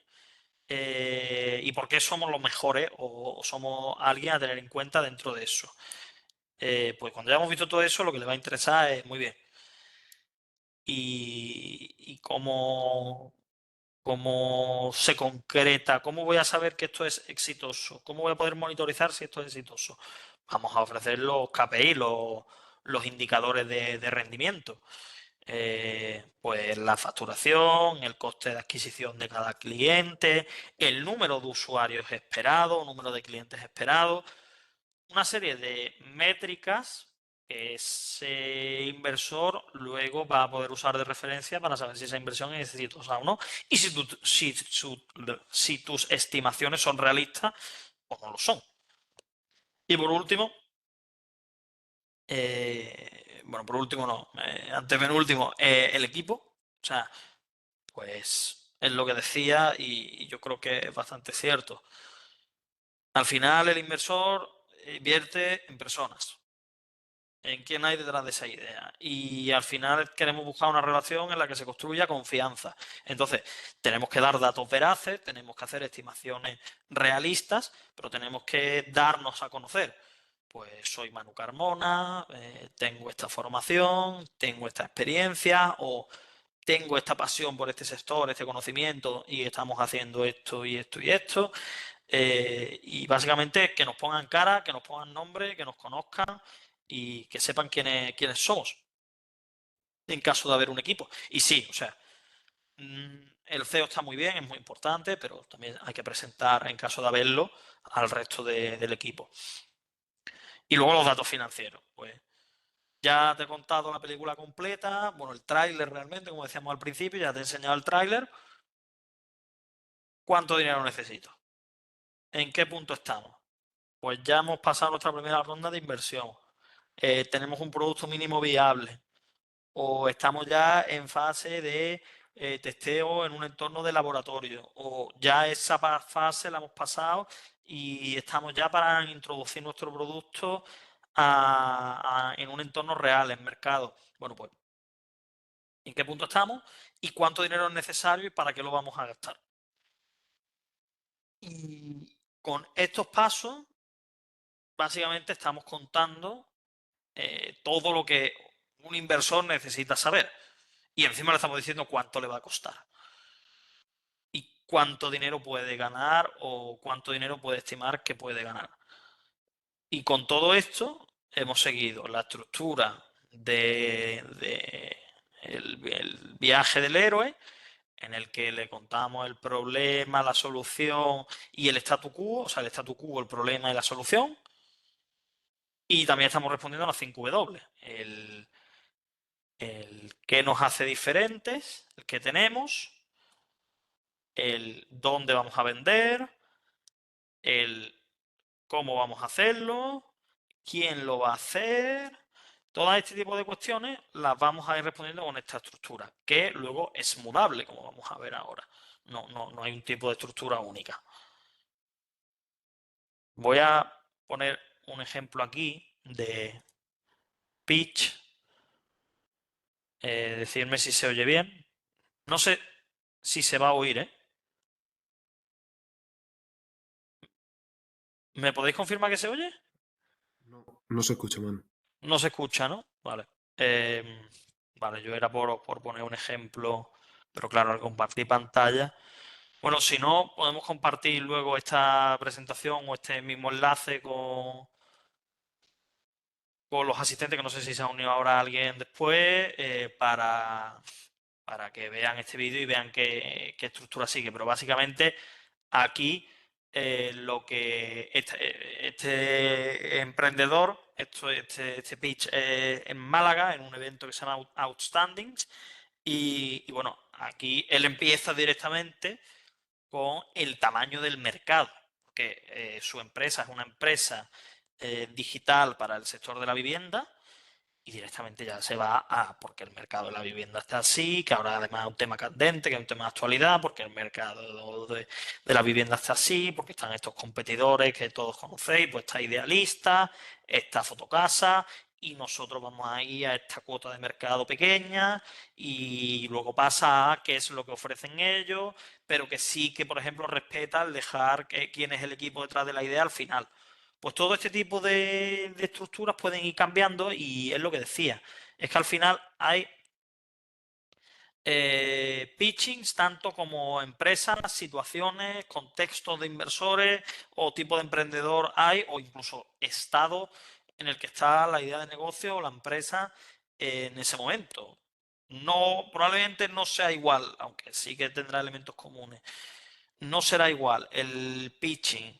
y por qué somos los mejores o somos alguien a tener en cuenta dentro de eso. Pues cuando ya hemos visto todo eso, lo que le va a interesar es muy bien. Y cómo se concreta, cómo voy a saber que esto es exitoso, cómo voy a poder monitorizar si esto es exitoso. Vamos a ofrecer los KPI, los indicadores de rendimiento. Pues la facturación, el coste de adquisición de cada cliente, el número de usuarios esperados, número de clientes esperados, una serie de métricas que ese inversor luego va a poder usar de referencia para saber si esa inversión es exitosa o no y si tus estimaciones son realistas o no lo son. Y por último, bueno, por último no, antepenúltimo, el equipo. O sea, pues es lo que decía y yo creo que es bastante cierto. Al final el inversor invierte en personas, en quién hay detrás de esa idea. Y al final queremos buscar una relación en la que se construya confianza. Entonces, tenemos que dar datos veraces, tenemos que hacer estimaciones realistas, pero tenemos que darnos a conocer. Pues soy Manu Carmona, tengo esta formación, tengo esta experiencia o tengo esta pasión por este sector, este conocimiento y estamos haciendo esto y esto y esto. Y básicamente que nos pongan cara, que nos pongan nombre, que nos conozcan y que sepan quiénes somos en caso de haber un equipo. Y sí, o sea, el CEO está muy bien, es muy importante, pero también hay que presentar, en caso de haberlo, al resto del equipo. Y luego los datos financieros. Pues ya te he contado la película completa, bueno, el tráiler realmente, como decíamos al principio, ya te he enseñado el tráiler. ¿Cuánto dinero necesito? ¿En qué punto estamos? Pues ya hemos pasado nuestra primera ronda de inversión. Tenemos un producto mínimo viable o estamos ya en fase de testeo en un entorno de laboratorio o ya esa fase la hemos pasado y estamos ya para introducir nuestro producto en un entorno real, en mercado. Bueno, pues, ¿en qué punto estamos? ¿Y cuánto dinero es necesario y para qué lo vamos a gastar? Y con estos pasos, básicamente estamos contando todo lo que un inversor necesita saber. Y encima le estamos diciendo cuánto le va a costar y cuánto dinero puede ganar o cuánto dinero puede estimar que puede ganar. Y con todo esto hemos seguido la estructura el viaje del héroe, en el que le contamos el problema, la solución y el statu quo, o sea, el statu quo, el problema y la solución. Y también estamos respondiendo a las 5 W. El qué nos hace diferentes, el que tenemos, el dónde vamos a vender, el cómo vamos a hacerlo, quién lo va a hacer. Todo este tipo de cuestiones las vamos a ir respondiendo con esta estructura, que luego es mudable, como vamos a ver ahora. No hay un tipo de estructura única. Voy a poner un ejemplo aquí de pitch, decirme si se oye bien. No sé si se va a oír, ¿eh? ¿Me podéis confirmar que se oye? No, no se escucha, man. No se escucha, ¿no? Vale. Vale, yo era por poner un ejemplo, pero claro, al compartir pantalla. Bueno, si no, podemos compartir luego esta presentación o este mismo enlace con los asistentes, que no sé si se ha unido ahora alguien después, para que vean este vídeo y vean qué estructura sigue. Pero básicamente aquí lo que este emprendedor, este pitch en Málaga, en un evento que se llama Outstanding, y bueno, aquí él empieza directamente con el tamaño del mercado, porque su empresa es una empresa digital para el sector de la vivienda y directamente ya se va a porque el mercado de la vivienda está así, que ahora además es un tema candente, que es un tema de actualidad, porque el mercado de la vivienda está así, porque están estos competidores que todos conocéis, pues está Idealista, está Fotocasa, y nosotros vamos a ir a esta cuota de mercado pequeña y luego pasa a qué es lo que ofrecen ellos, pero que sí que, por ejemplo, respeta el dejar quién es el equipo detrás de la idea al final. Pues todo este tipo de estructuras pueden ir cambiando y es lo que decía. Es que al final hay pitchings tanto como empresas, situaciones, contextos de inversores o tipo de emprendedor hay o incluso estado en el que está la idea de negocio o la empresa en ese momento. No, probablemente no sea igual, aunque sí que tendrá elementos comunes. No será igual el pitching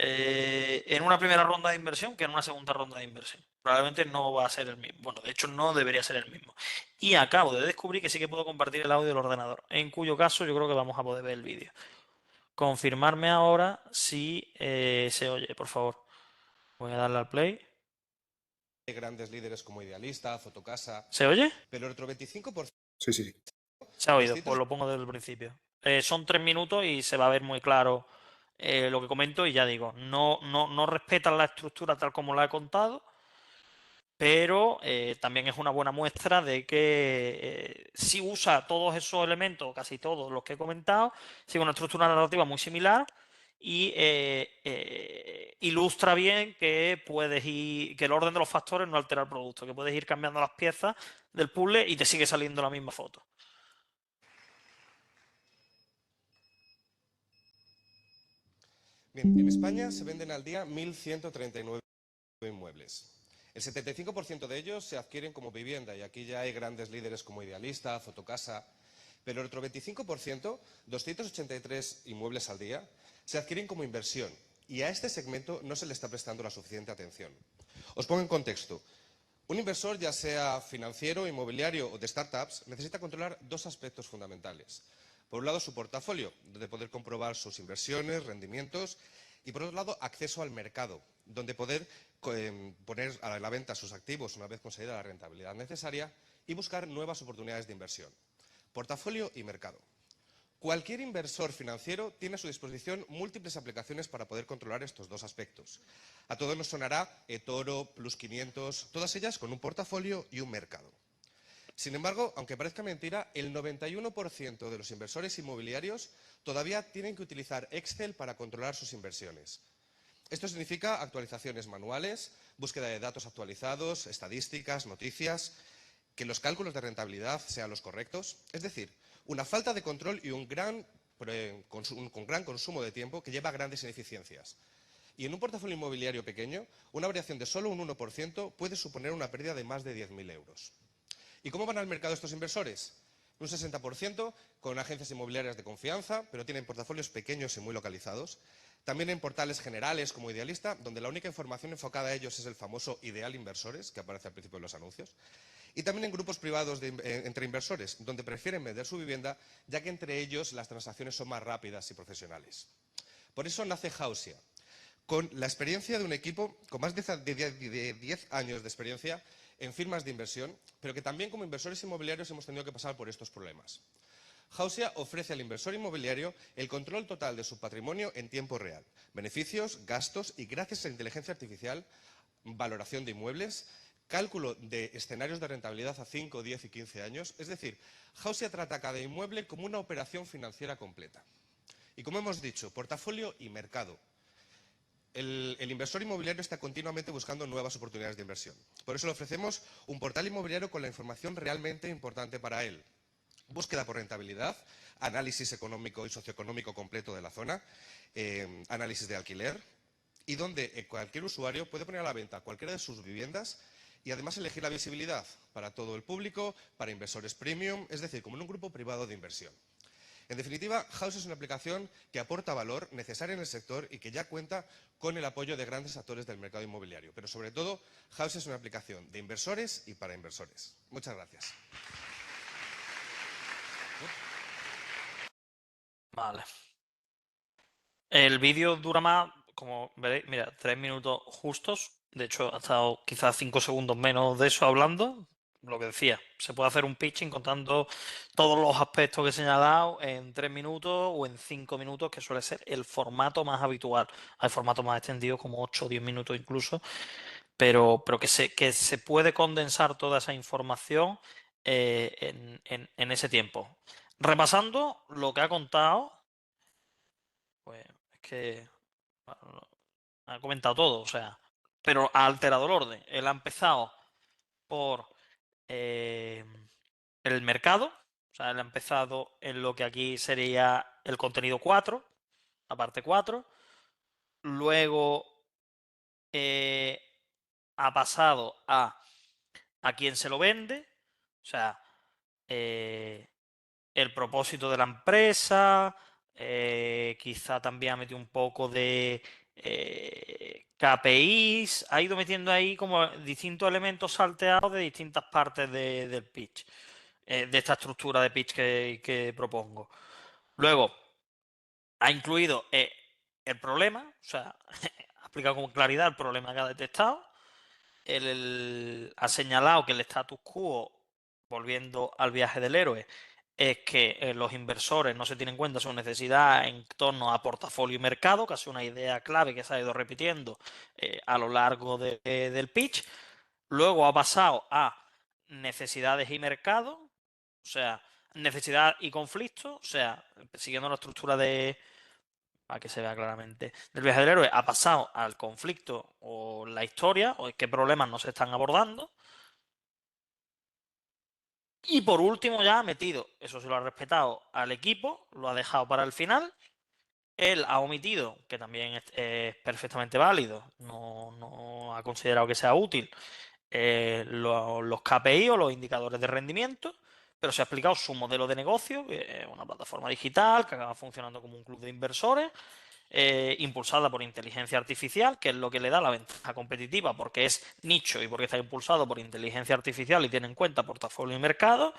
en una primera ronda de inversión que en una segunda ronda de inversión. Probablemente no va a ser el mismo. Bueno, de hecho no debería ser el mismo. Y acabo de descubrir que sí que puedo compartir el audio del ordenador, en cuyo caso yo creo que vamos a poder ver el vídeo. Confirmarme ahora si se oye, por favor. Voy a darle al play. Hay grandes líderes como Idealista, Fotocasa, ¿Se oye? pero el otro 25%, Sí, sí, sí. Se ha oído, pues 200, lo pongo desde el principio. Son 3 minutos y se va a ver muy claro lo que comento y ya digo, no respetan la estructura tal como la he contado, pero también es una buena muestra de que si usa todos esos elementos, casi todos los que he comentado, sigue una estructura narrativa muy similar y ilustra bien que puedes ir, que el orden de los factores no altera el producto, que puedes ir cambiando las piezas del puzzle y te sigue saliendo la misma foto. bien, en España se venden al día 1.139 inmuebles. El 75% de ellos se adquieren como vivienda y aquí ya hay grandes líderes como Idealista, Fotocasa, pero el otro 25%, 283 inmuebles al día, se adquieren como inversión y a este segmento no se le está prestando la suficiente atención. Os pongo en contexto. Un inversor, ya sea financiero, inmobiliario o de startups, necesita controlar dos aspectos fundamentales. Por un lado, su portafolio, donde poder comprobar sus inversiones, rendimientos, y por otro lado, acceso al mercado, donde poder poner a la venta sus activos una vez conseguida la rentabilidad necesaria y buscar nuevas oportunidades de inversión. Portafolio y mercado. Cualquier inversor financiero tiene a su disposición múltiples aplicaciones para poder controlar estos dos aspectos. A todos nos sonará eToro, Plus 500, todas ellas con un portafolio y un mercado. Sin embargo, aunque parezca mentira, el 91% de los inversores inmobiliarios todavía tienen que utilizar Excel para controlar sus inversiones. Esto significa actualizaciones manuales, búsqueda de datos actualizados, estadísticas, noticias, que los cálculos de rentabilidad sean los correctos. Es decir, una falta de control y un gran consumo de tiempo que lleva a grandes ineficiencias. Y en un portafolio inmobiliario pequeño, una variación de solo un 1% puede suponer una pérdida de más de 10.000 euros. ¿Y cómo van al mercado estos inversores? Un 60% con agencias inmobiliarias de confianza, pero tienen portafolios pequeños y muy localizados. También en portales generales como Idealista, donde la única información enfocada a ellos es el famoso Ideal Inversores, que aparece al principio de los anuncios. Y también en grupos privados entre inversores, donde prefieren vender su vivienda, ya que entre ellos las transacciones son más rápidas y profesionales. Por eso nace Hausia, con la experiencia de un equipo con más de 10 años de experiencia en firmas de inversión, pero que también como inversores inmobiliarios hemos tenido que pasar por estos problemas. Hausia ofrece al inversor inmobiliario el control total de su patrimonio en tiempo real, beneficios, gastos y, gracias a la inteligencia artificial, valoración de inmuebles, cálculo de escenarios de rentabilidad a 5, 10 y 15 años. Es decir, Hausia trata cada inmueble como una operación financiera completa. Y como hemos dicho, portafolio y mercado. El inversor inmobiliario está continuamente buscando nuevas oportunidades de inversión. Por eso le ofrecemos un portal inmobiliario con la información realmente importante para él. Búsqueda por rentabilidad, análisis económico y socioeconómico completo de la zona, análisis de alquiler, y donde cualquier usuario puede poner a la venta cualquiera de sus viviendas y además elegir la visibilidad para todo el público, para inversores premium, es decir, como en un grupo privado de inversión. En definitiva, House es una aplicación que aporta valor necesario en el sector y que ya cuenta con el apoyo de grandes actores del mercado inmobiliario. Pero sobre todo, House es una aplicación de inversores y para inversores. Muchas gracias. Vale. El vídeo dura más, como veréis, mira, 3 minutos justos. De hecho, ha estado quizás 5 segundos menos de eso hablando. Lo que decía, se puede hacer un pitching contando todos los aspectos que he señalado en 3 minutos o en 5 minutos, que suele ser el formato más habitual. Hay formatos más extendidos como 8 o 10 minutos incluso, pero que se puede condensar toda esa información en ese tiempo. Repasando lo que ha contado, pues es que bueno, ha comentado todo, o sea, pero ha alterado el orden. Él ha empezado por el mercado, o sea, él ha empezado en lo que aquí sería el contenido 4, la parte 4. Luego ha pasado a quién se lo vende, o sea, el propósito de la empresa, quizá también ha metido un poco de KPIs, ha ido metiendo ahí como distintos elementos salteados de distintas partes del pitch, de esta estructura de pitch que propongo. Luego, ha incluido el problema, o sea, ha explicado con claridad el problema que ha detectado. Ha señalado que el status quo, volviendo al viaje del héroe, es que los inversores no se tienen en cuenta su necesidad en torno a portafolio y mercado, que ha sido una idea clave que se ha ido repitiendo a lo largo del pitch. Luego ha pasado a necesidades y mercado, o sea, necesidad y conflicto, o sea, siguiendo la estructura para que se vea claramente, del viaje del héroe, ha pasado al conflicto o la historia, o qué problemas no se están abordando. Y por último ya ha metido, eso se lo ha respetado al equipo, lo ha dejado para el final. Él ha omitido, que también es perfectamente válido, no ha considerado que sea útil, los KPI o los indicadores de rendimiento, pero se ha explicado su modelo de negocio, que es una plataforma digital que acaba funcionando como un club de inversores, impulsada por inteligencia artificial, que es lo que le da la ventaja competitiva porque es nicho y porque está impulsado por inteligencia artificial y tiene en cuenta portafolio y mercado,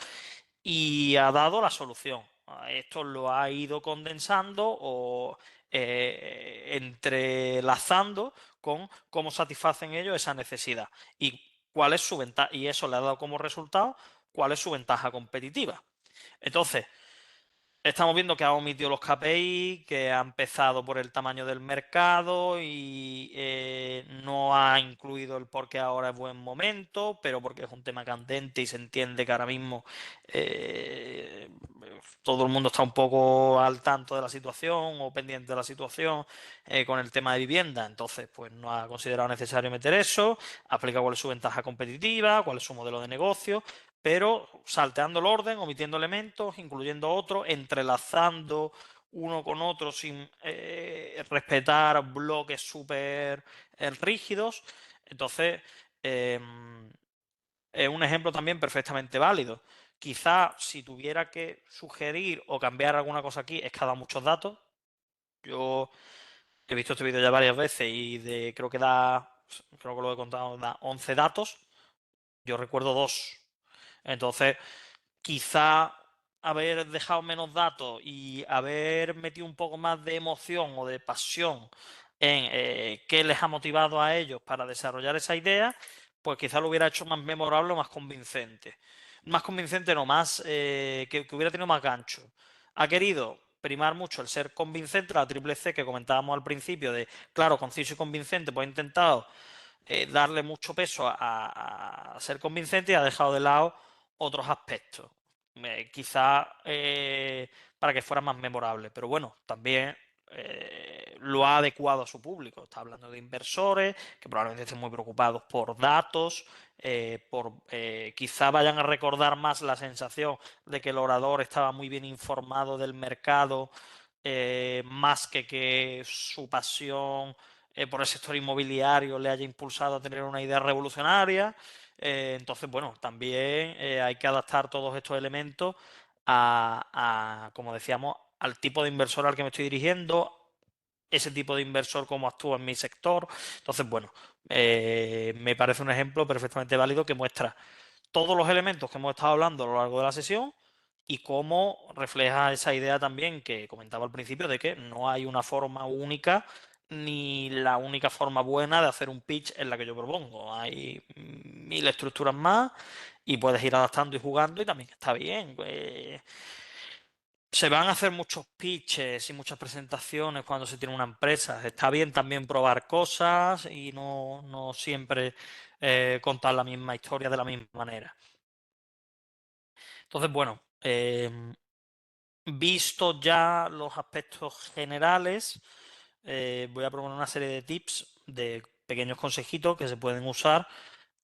y ha dado la solución. Esto lo ha ido condensando o entrelazando con cómo satisfacen ellos esa necesidad y cuál es su ventaja, y eso le ha dado como resultado cuál es su ventaja competitiva. Entonces, estamos viendo que ha omitido los KPI, que ha empezado por el tamaño del mercado y no ha incluido el por qué ahora es buen momento, pero porque es un tema candente y se entiende que ahora mismo eh, todo el mundo está un poco al tanto de la situación o pendiente de la situación con el tema de vivienda. Entonces, pues no ha considerado necesario meter eso, ha explicado cuál es su ventaja competitiva, cuál es su modelo de negocio, pero salteando el orden, omitiendo elementos, incluyendo otros, entrelazando uno con otro sin respetar bloques súper rígidos. Entonces, es un ejemplo también perfectamente válido. Quizá si tuviera que sugerir o cambiar alguna cosa aquí, es que ha dado muchos datos. Yo he visto este vídeo ya varias veces y creo que creo que lo he contado, da 11 datos. Yo recuerdo dos. Entonces, quizá haber dejado menos datos y haber metido un poco más de emoción o de pasión en qué les ha motivado a ellos para desarrollar esa idea, pues quizá lo hubiera hecho más memorable o más convincente. Más convincente no, más que hubiera tenido más gancho. Ha querido primar mucho el ser convincente, la triple C que comentábamos al principio, de claro, conciso y convincente, pues ha intentado darle mucho peso a ser convincente y ha dejado de lado otros aspectos. Quizá para que fuera más memorable, pero bueno, también lo ha adecuado a su público. Está hablando de inversores que probablemente estén muy preocupados por datos, quizá vayan a recordar más la sensación de que el orador estaba muy bien informado del mercado, más que su pasión por el sector inmobiliario le haya impulsado a tener una idea revolucionaria. Entonces, bueno, también hay que adaptar todos estos elementos como decíamos, al tipo de inversor al que me estoy dirigiendo, ese tipo de inversor cómo actúa en mi sector. Entonces, bueno, me parece un ejemplo perfectamente válido que muestra todos los elementos que hemos estado hablando a lo largo de la sesión y cómo refleja esa idea también que comentaba al principio de que no hay una forma única ni la única forma buena de hacer un pitch en la que yo propongo. Hay mil estructuras más y puedes ir adaptando y jugando y también está bien. Se van a hacer muchos pitches y muchas presentaciones cuando se tiene una empresa. Está bien también probar cosas y no siempre contar la misma historia de la misma manera. Entonces, bueno, visto ya los aspectos generales, voy a proponer una serie de tips de pequeños consejitos que se pueden usar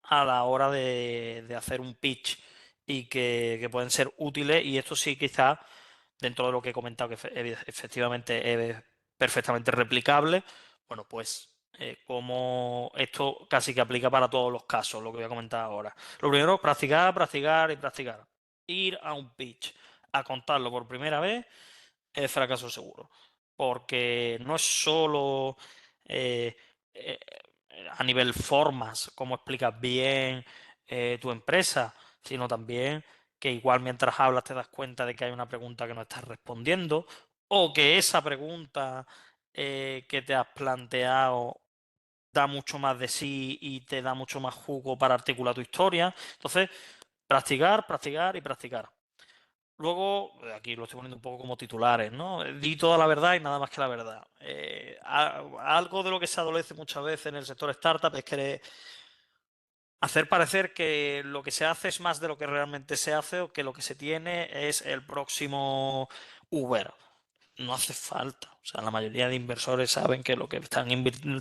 a la hora de hacer un pitch y que pueden ser útiles. Y esto sí, quizás dentro de lo que he comentado, que efectivamente es perfectamente replicable, bueno, pues como esto casi que aplica para todos los casos, lo que voy a comentar ahora. Lo primero, practicar, practicar y practicar. Ir a un pitch a contarlo por primera vez es fracaso seguro, porque no es solo eh, eh, a nivel formas, cómo explicas bien tu empresa, sino también que igual mientras hablas te das cuenta de que hay una pregunta que no estás respondiendo o que esa pregunta que te has planteado da mucho más de sí y te da mucho más jugo para articular tu historia. Entonces, practicar, practicar y practicar. Luego, aquí lo estoy poniendo un poco como titulares, ¿no? Di toda la verdad y nada más que la verdad. Algo de lo que se adolece muchas veces en el sector startup es que hacer parecer que lo que se hace es más de lo que realmente se hace o que lo que se tiene es el próximo Uber. No hace falta. O sea, la mayoría de inversores saben que lo que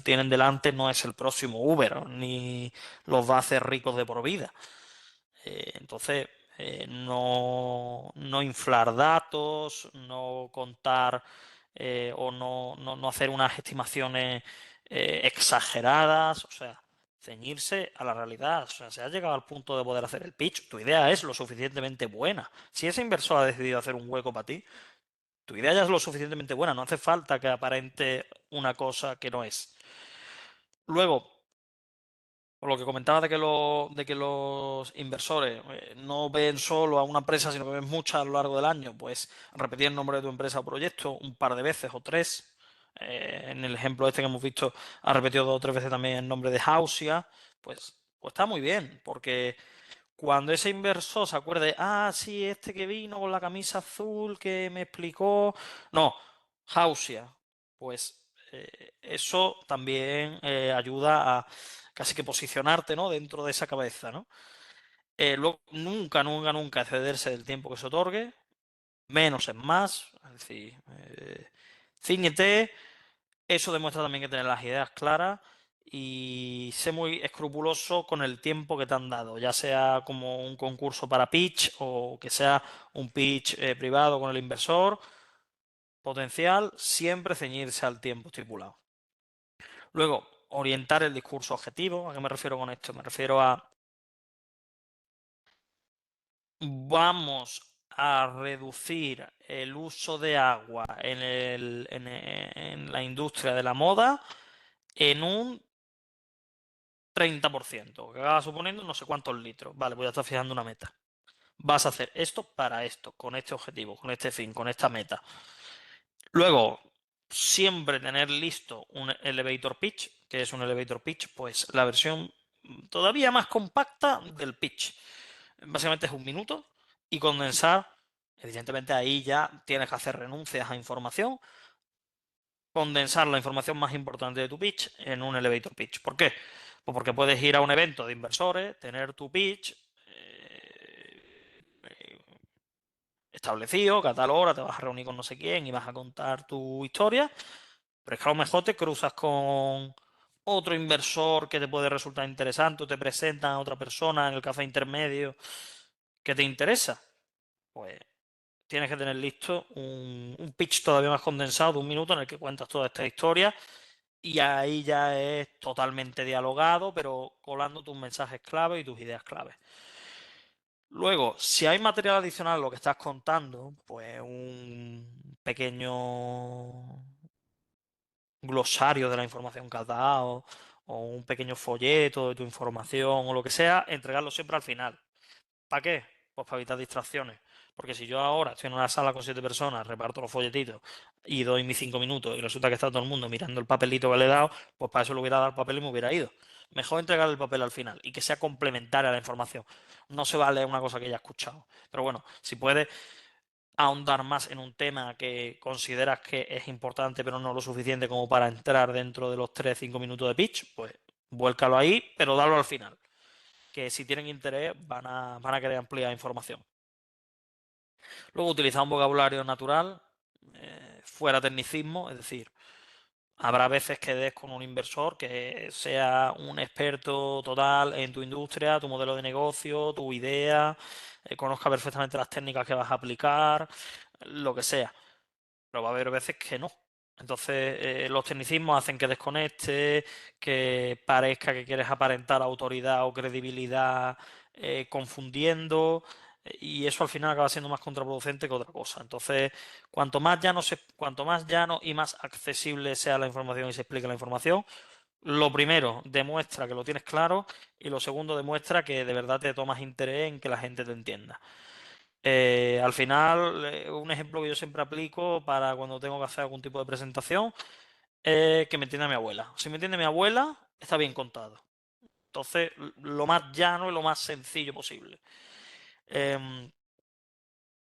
tienen delante no es el próximo Uber, ni los va a hacer ricos de por vida. Entonces, no inflar datos, no contar o no hacer unas estimaciones exageradas, o sea, ceñirse a la realidad. O sea, se ha llegado al punto de poder hacer el pitch, tu idea es lo suficientemente buena. Si ese inversor ha decidido hacer un hueco para ti, tu idea ya es lo suficientemente buena, no hace falta que aparente una cosa que no es. Luego, por lo que comentaba de que los inversores no ven solo a una empresa, sino que ven muchas a lo largo del año, pues repetir el nombre de tu empresa o proyecto un par de veces o tres. En el ejemplo este que hemos visto, ha repetido 2 o 3 veces también el nombre de Hausia. Pues está muy bien, porque cuando ese inversor se acuerde, ah, sí, este que vino con la camisa azul que me explicó. No, Hausia. Pues eso también ayuda a casi que posicionarte, ¿no? Dentro de esa cabeza, ¿no? Luego, nunca, nunca, nunca excederse del tiempo que se otorgue. Menos es más. Es decir, cíñete. Eso demuestra también que tener las ideas claras y sé muy escrupuloso con el tiempo que te han dado, ya sea como un concurso para pitch o que sea un pitch privado con el inversor potencial, siempre ceñirse al tiempo estipulado. Luego, orientar el discurso objetivo. ¿A qué me refiero con esto? Me refiero a vamos a reducir el uso de agua en la industria de la moda en un 30%, que acaba suponiendo no sé cuántos litros. Vale, voy a estar fijando una meta. Vas a hacer esto para esto, con este objetivo, con este fin, con esta meta. Luego, siempre tener listo un elevator pitch. Que es un elevator pitch? Pues la versión todavía más compacta del pitch. Básicamente es 1 minuto y condensar. Evidentemente ahí ya tienes que hacer renuncias a información. Condensar la información más importante de tu pitch en un elevator pitch. ¿Por qué? Pues porque puedes ir a un evento de inversores, tener tu pitch establecido, que a tal hora te vas a reunir con no sé quién y vas a contar tu historia, pero es que a lo mejor te cruzas con otro inversor que te puede resultar interesante o te presentan a otra persona en el café intermedio que te interesa. Pues tienes que tener listo un pitch todavía más condensado de 1 minuto en el que cuentas toda esta historia y ahí ya es totalmente dialogado, pero colando tus mensajes clave y tus ideas clave. Luego, si hay material adicional a lo que estás contando, pues un pequeño glosario de la información que has dado o un pequeño folleto de tu información o lo que sea, entregarlo siempre al final. ¿Para qué? Pues para evitar distracciones. Porque si yo ahora estoy en una sala con 7 personas, reparto los folletitos y doy mis 5 minutos y resulta que está todo el mundo mirando el papelito que le he dado, pues para eso le hubiera dado el papel y me hubiera ido. Mejor entregar el papel al final y que sea complementaria a la información. No se vale una cosa que ya he escuchado. Pero bueno, si puedes ahondar más en un tema que consideras que es importante pero no lo suficiente como para entrar dentro de los 3 o 5 minutos de pitch, pues vuélcalo ahí, pero dalo al final que si tienen interés van a querer ampliar información. Luego, utilizar un vocabulario natural, fuera tecnicismo, es decir, Habrá veces que des con un inversor que sea un experto total en tu industria, tu modelo de negocio, tu idea, conozca perfectamente las técnicas que vas a aplicar, lo que sea. Pero va a haber veces que no. Entonces, los tecnicismos hacen que desconecte, que parezca que quieres aparentar autoridad o credibilidad confundiendo, y eso al final acaba siendo más contraproducente que otra cosa. Entonces, cuanto más llano y más accesible sea la información y se explique la información, lo primero, demuestra que lo tienes claro y lo segundo, demuestra que de verdad te tomas interés en que la gente te entienda. Al final, un ejemplo que yo siempre aplico para cuando tengo que hacer algún tipo de presentación es que me entienda mi abuela. Si me entiende mi abuela, está bien contado. Entonces, lo más llano y lo más sencillo posible. Em,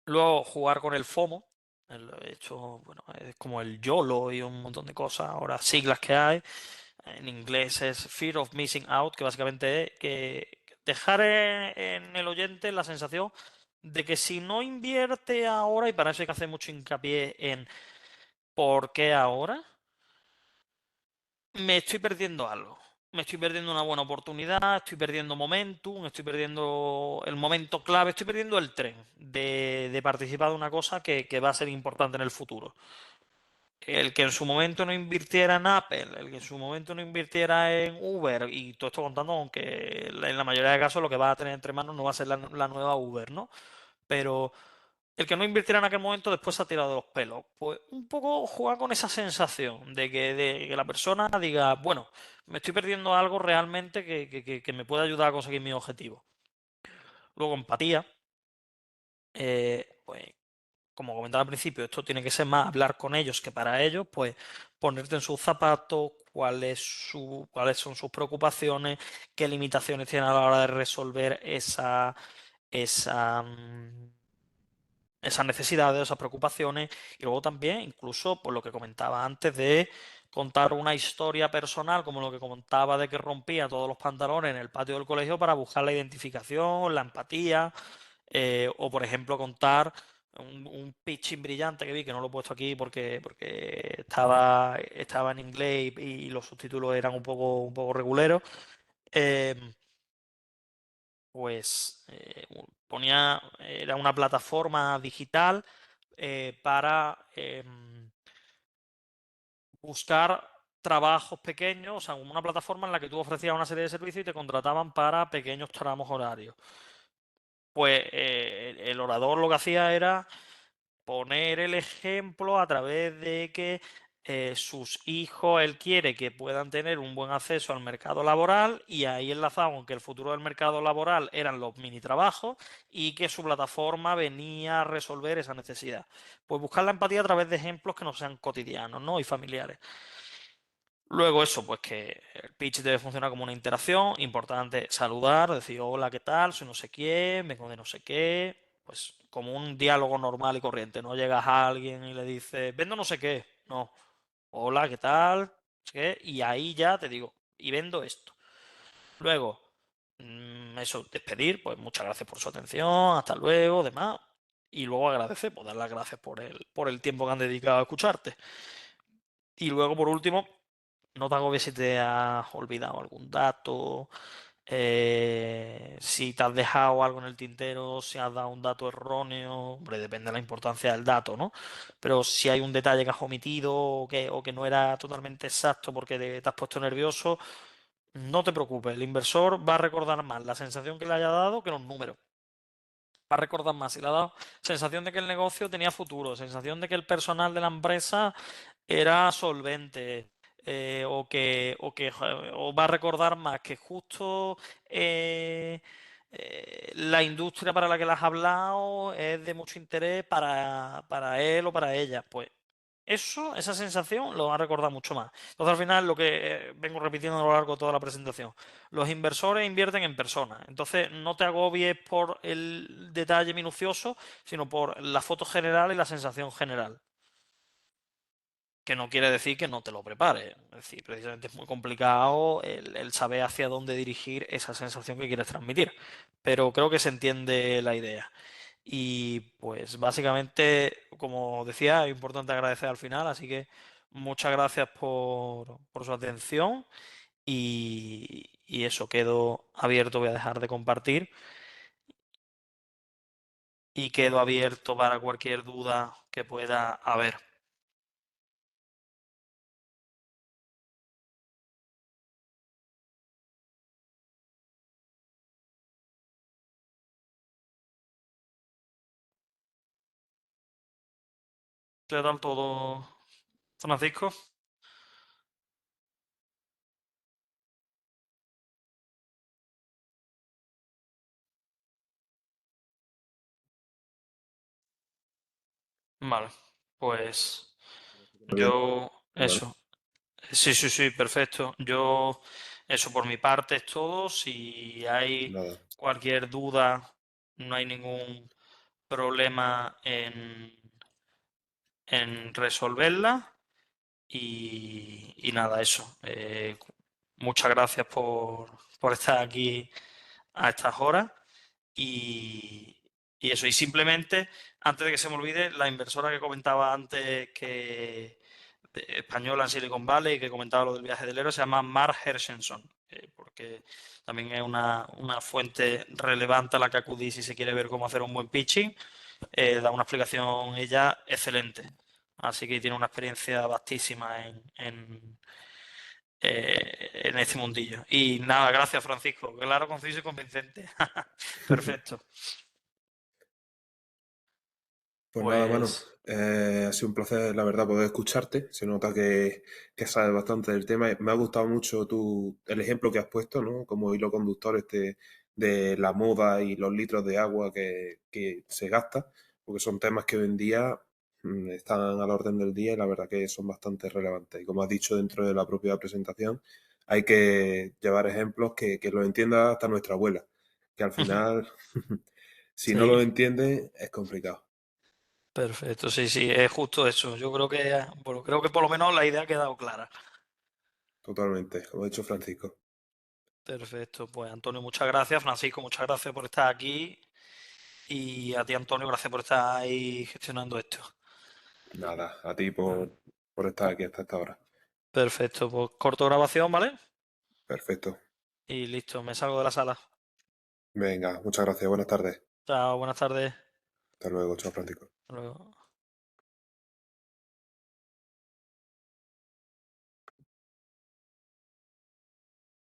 Luego, jugar con el FOMO. He hecho, bueno, es como el YOLO y un montón de cosas. Ahora, siglas que hay. En inglés es Fear of Missing Out, que básicamente es que dejar en el oyente la sensación de que si no invierte ahora, y para eso hay que hacer mucho hincapié en por qué ahora, me estoy perdiendo algo. Me estoy perdiendo una buena oportunidad, estoy perdiendo momentum, estoy perdiendo el momento clave, estoy perdiendo el tren de participar de una cosa que va a ser importante en el futuro. El que en su momento no invirtiera en Apple, el que en su momento no invirtiera en Uber, y todo esto contando, aunque en la mayoría de casos lo que va a tener entre manos no va a ser la nueva Uber, ¿no? Pero el que no invirtiera en aquel momento después se ha tirado de los pelos. Pues un poco juega con esa sensación de que la persona diga, bueno, me estoy perdiendo algo realmente que me puede ayudar a conseguir mi objetivo. Luego empatía, pues como comentaba al principio, esto tiene que ser más hablar con ellos que para ellos, pues ponerte en sus zapatos, cuáles son sus preocupaciones, qué limitaciones tienen a la hora de resolver esa, mm, esas necesidades, esas preocupaciones, y luego también, incluso por lo que comentaba antes de contar una historia personal, como lo que comentaba de que rompía todos los pantalones en el patio del colegio para buscar la identificación, la empatía, o por ejemplo contar un pitching brillante que vi, que no lo he puesto aquí porque estaba en inglés y los subtítulos eran un poco reguleros. eh, era una plataforma digital para buscar trabajos pequeños, o sea, una plataforma en la que tú ofrecías una serie de servicios y te contrataban para pequeños tramos horarios. Pues el orador lo que hacía era poner el ejemplo a través de que sus hijos, él quiere que puedan tener un buen acceso al mercado laboral, y ahí enlazado con que el futuro del mercado laboral eran los mini trabajos y que su plataforma venía a resolver esa necesidad. Pues buscar la empatía a través de ejemplos que no sean cotidianos, ¿no? Y familiares. Luego eso, pues que el pitch debe funcionar como una interacción, importante saludar, decir hola, ¿qué tal? Soy no sé quién, vengo de no sé qué, pues como un diálogo normal y corriente, no llegas a alguien y le dices, vendo no sé qué, no, hola, ¿qué tal? No sé qué, y ahí ya te digo, y vendo esto. Luego, eso, despedir, pues muchas gracias por su atención, hasta luego, demás, y luego agradecer, pues dar las gracias por el tiempo que han dedicado a escucharte. Y luego, por último, no te agobies si te has olvidado algún dato, si te has dejado algo en el tintero, si has dado un dato erróneo, hombre, depende de la importancia del dato, ¿no? Pero si hay un detalle que has omitido o que no era totalmente exacto porque te has puesto nervioso, no te preocupes, el inversor va a recordar más la sensación que le haya dado que los números. Va a recordar más si le ha dado sensación de que el negocio tenía futuro, sensación de que el personal de la empresa era solvente, o va a recordar más que justo eh, la industria para la que le has hablado es de mucho interés para él o para ella. Pues esa sensación lo va a recordar mucho más. Entonces al final lo que vengo repitiendo a lo largo de toda la presentación, los inversores invierten en personas. Entonces no te agobies por el detalle minucioso, sino por la foto general y la sensación general, que no quiere decir que no te lo prepares. Es decir, precisamente es muy complicado el saber hacia dónde dirigir esa sensación que quieres transmitir. Pero creo que se entiende la idea. Y pues básicamente, como decía, es importante agradecer al final, así que muchas gracias por su atención y eso, quedo abierto, voy a dejar de compartir y quedo abierto para cualquier duda que pueda haber. ¿Qué tal todo, Francisco? Vale, pues Muy bien, yo, vale, eso, sí, sí, sí, perfecto. Yo, eso por mi parte es todo. Si hay nada. cualquier duda, no hay ningún problema en resolverla. Y nada, eso. Muchas gracias por estar aquí a estas horas. Y, y eso, y simplemente, antes de que se me olvide, la inversora que comentaba antes española en Silicon Valley, que comentaba lo del viaje del héroe, se llama Mark Hershenson, porque también es una fuente relevante a la que acudir si se quiere ver cómo hacer un buen pitching. Da una explicación ella excelente. Así que tiene una experiencia vastísima en este mundillo. Y nada, gracias Francisco. Claro, conciso y convincente. Perfecto. Pues nada, mano, Pues ha sido un placer, la verdad, poder escucharte. Se nota que sabes bastante del tema. Me ha gustado mucho el ejemplo que has puesto, ¿no? Como hilo conductor de la moda y los litros de agua que se gasta, porque son temas que hoy en día están a la orden del día y la verdad que son bastante relevantes. Y como has dicho dentro de la propia presentación, hay que llevar ejemplos que lo entienda hasta nuestra abuela, que al final, si no sí, lo entiende, es complicado. perfecto. Sí, sí, es justo eso. Yo creo que, bueno, creo que por lo menos la idea ha quedado clara. Totalmente, como ha dicho Francisco. Perfecto. Pues Antonio, muchas gracias. Francisco, muchas gracias por estar aquí. Y a ti, Antonio, gracias por estar ahí gestionando esto. Nada, a ti por estar aquí hasta esta hora. Perfecto. Pues corto grabación, ¿vale? Perfecto. Y listo, me salgo de la sala. Venga, muchas gracias. Buenas tardes. Chao, buenas tardes. Hasta luego, chao, Francisco. Hasta luego.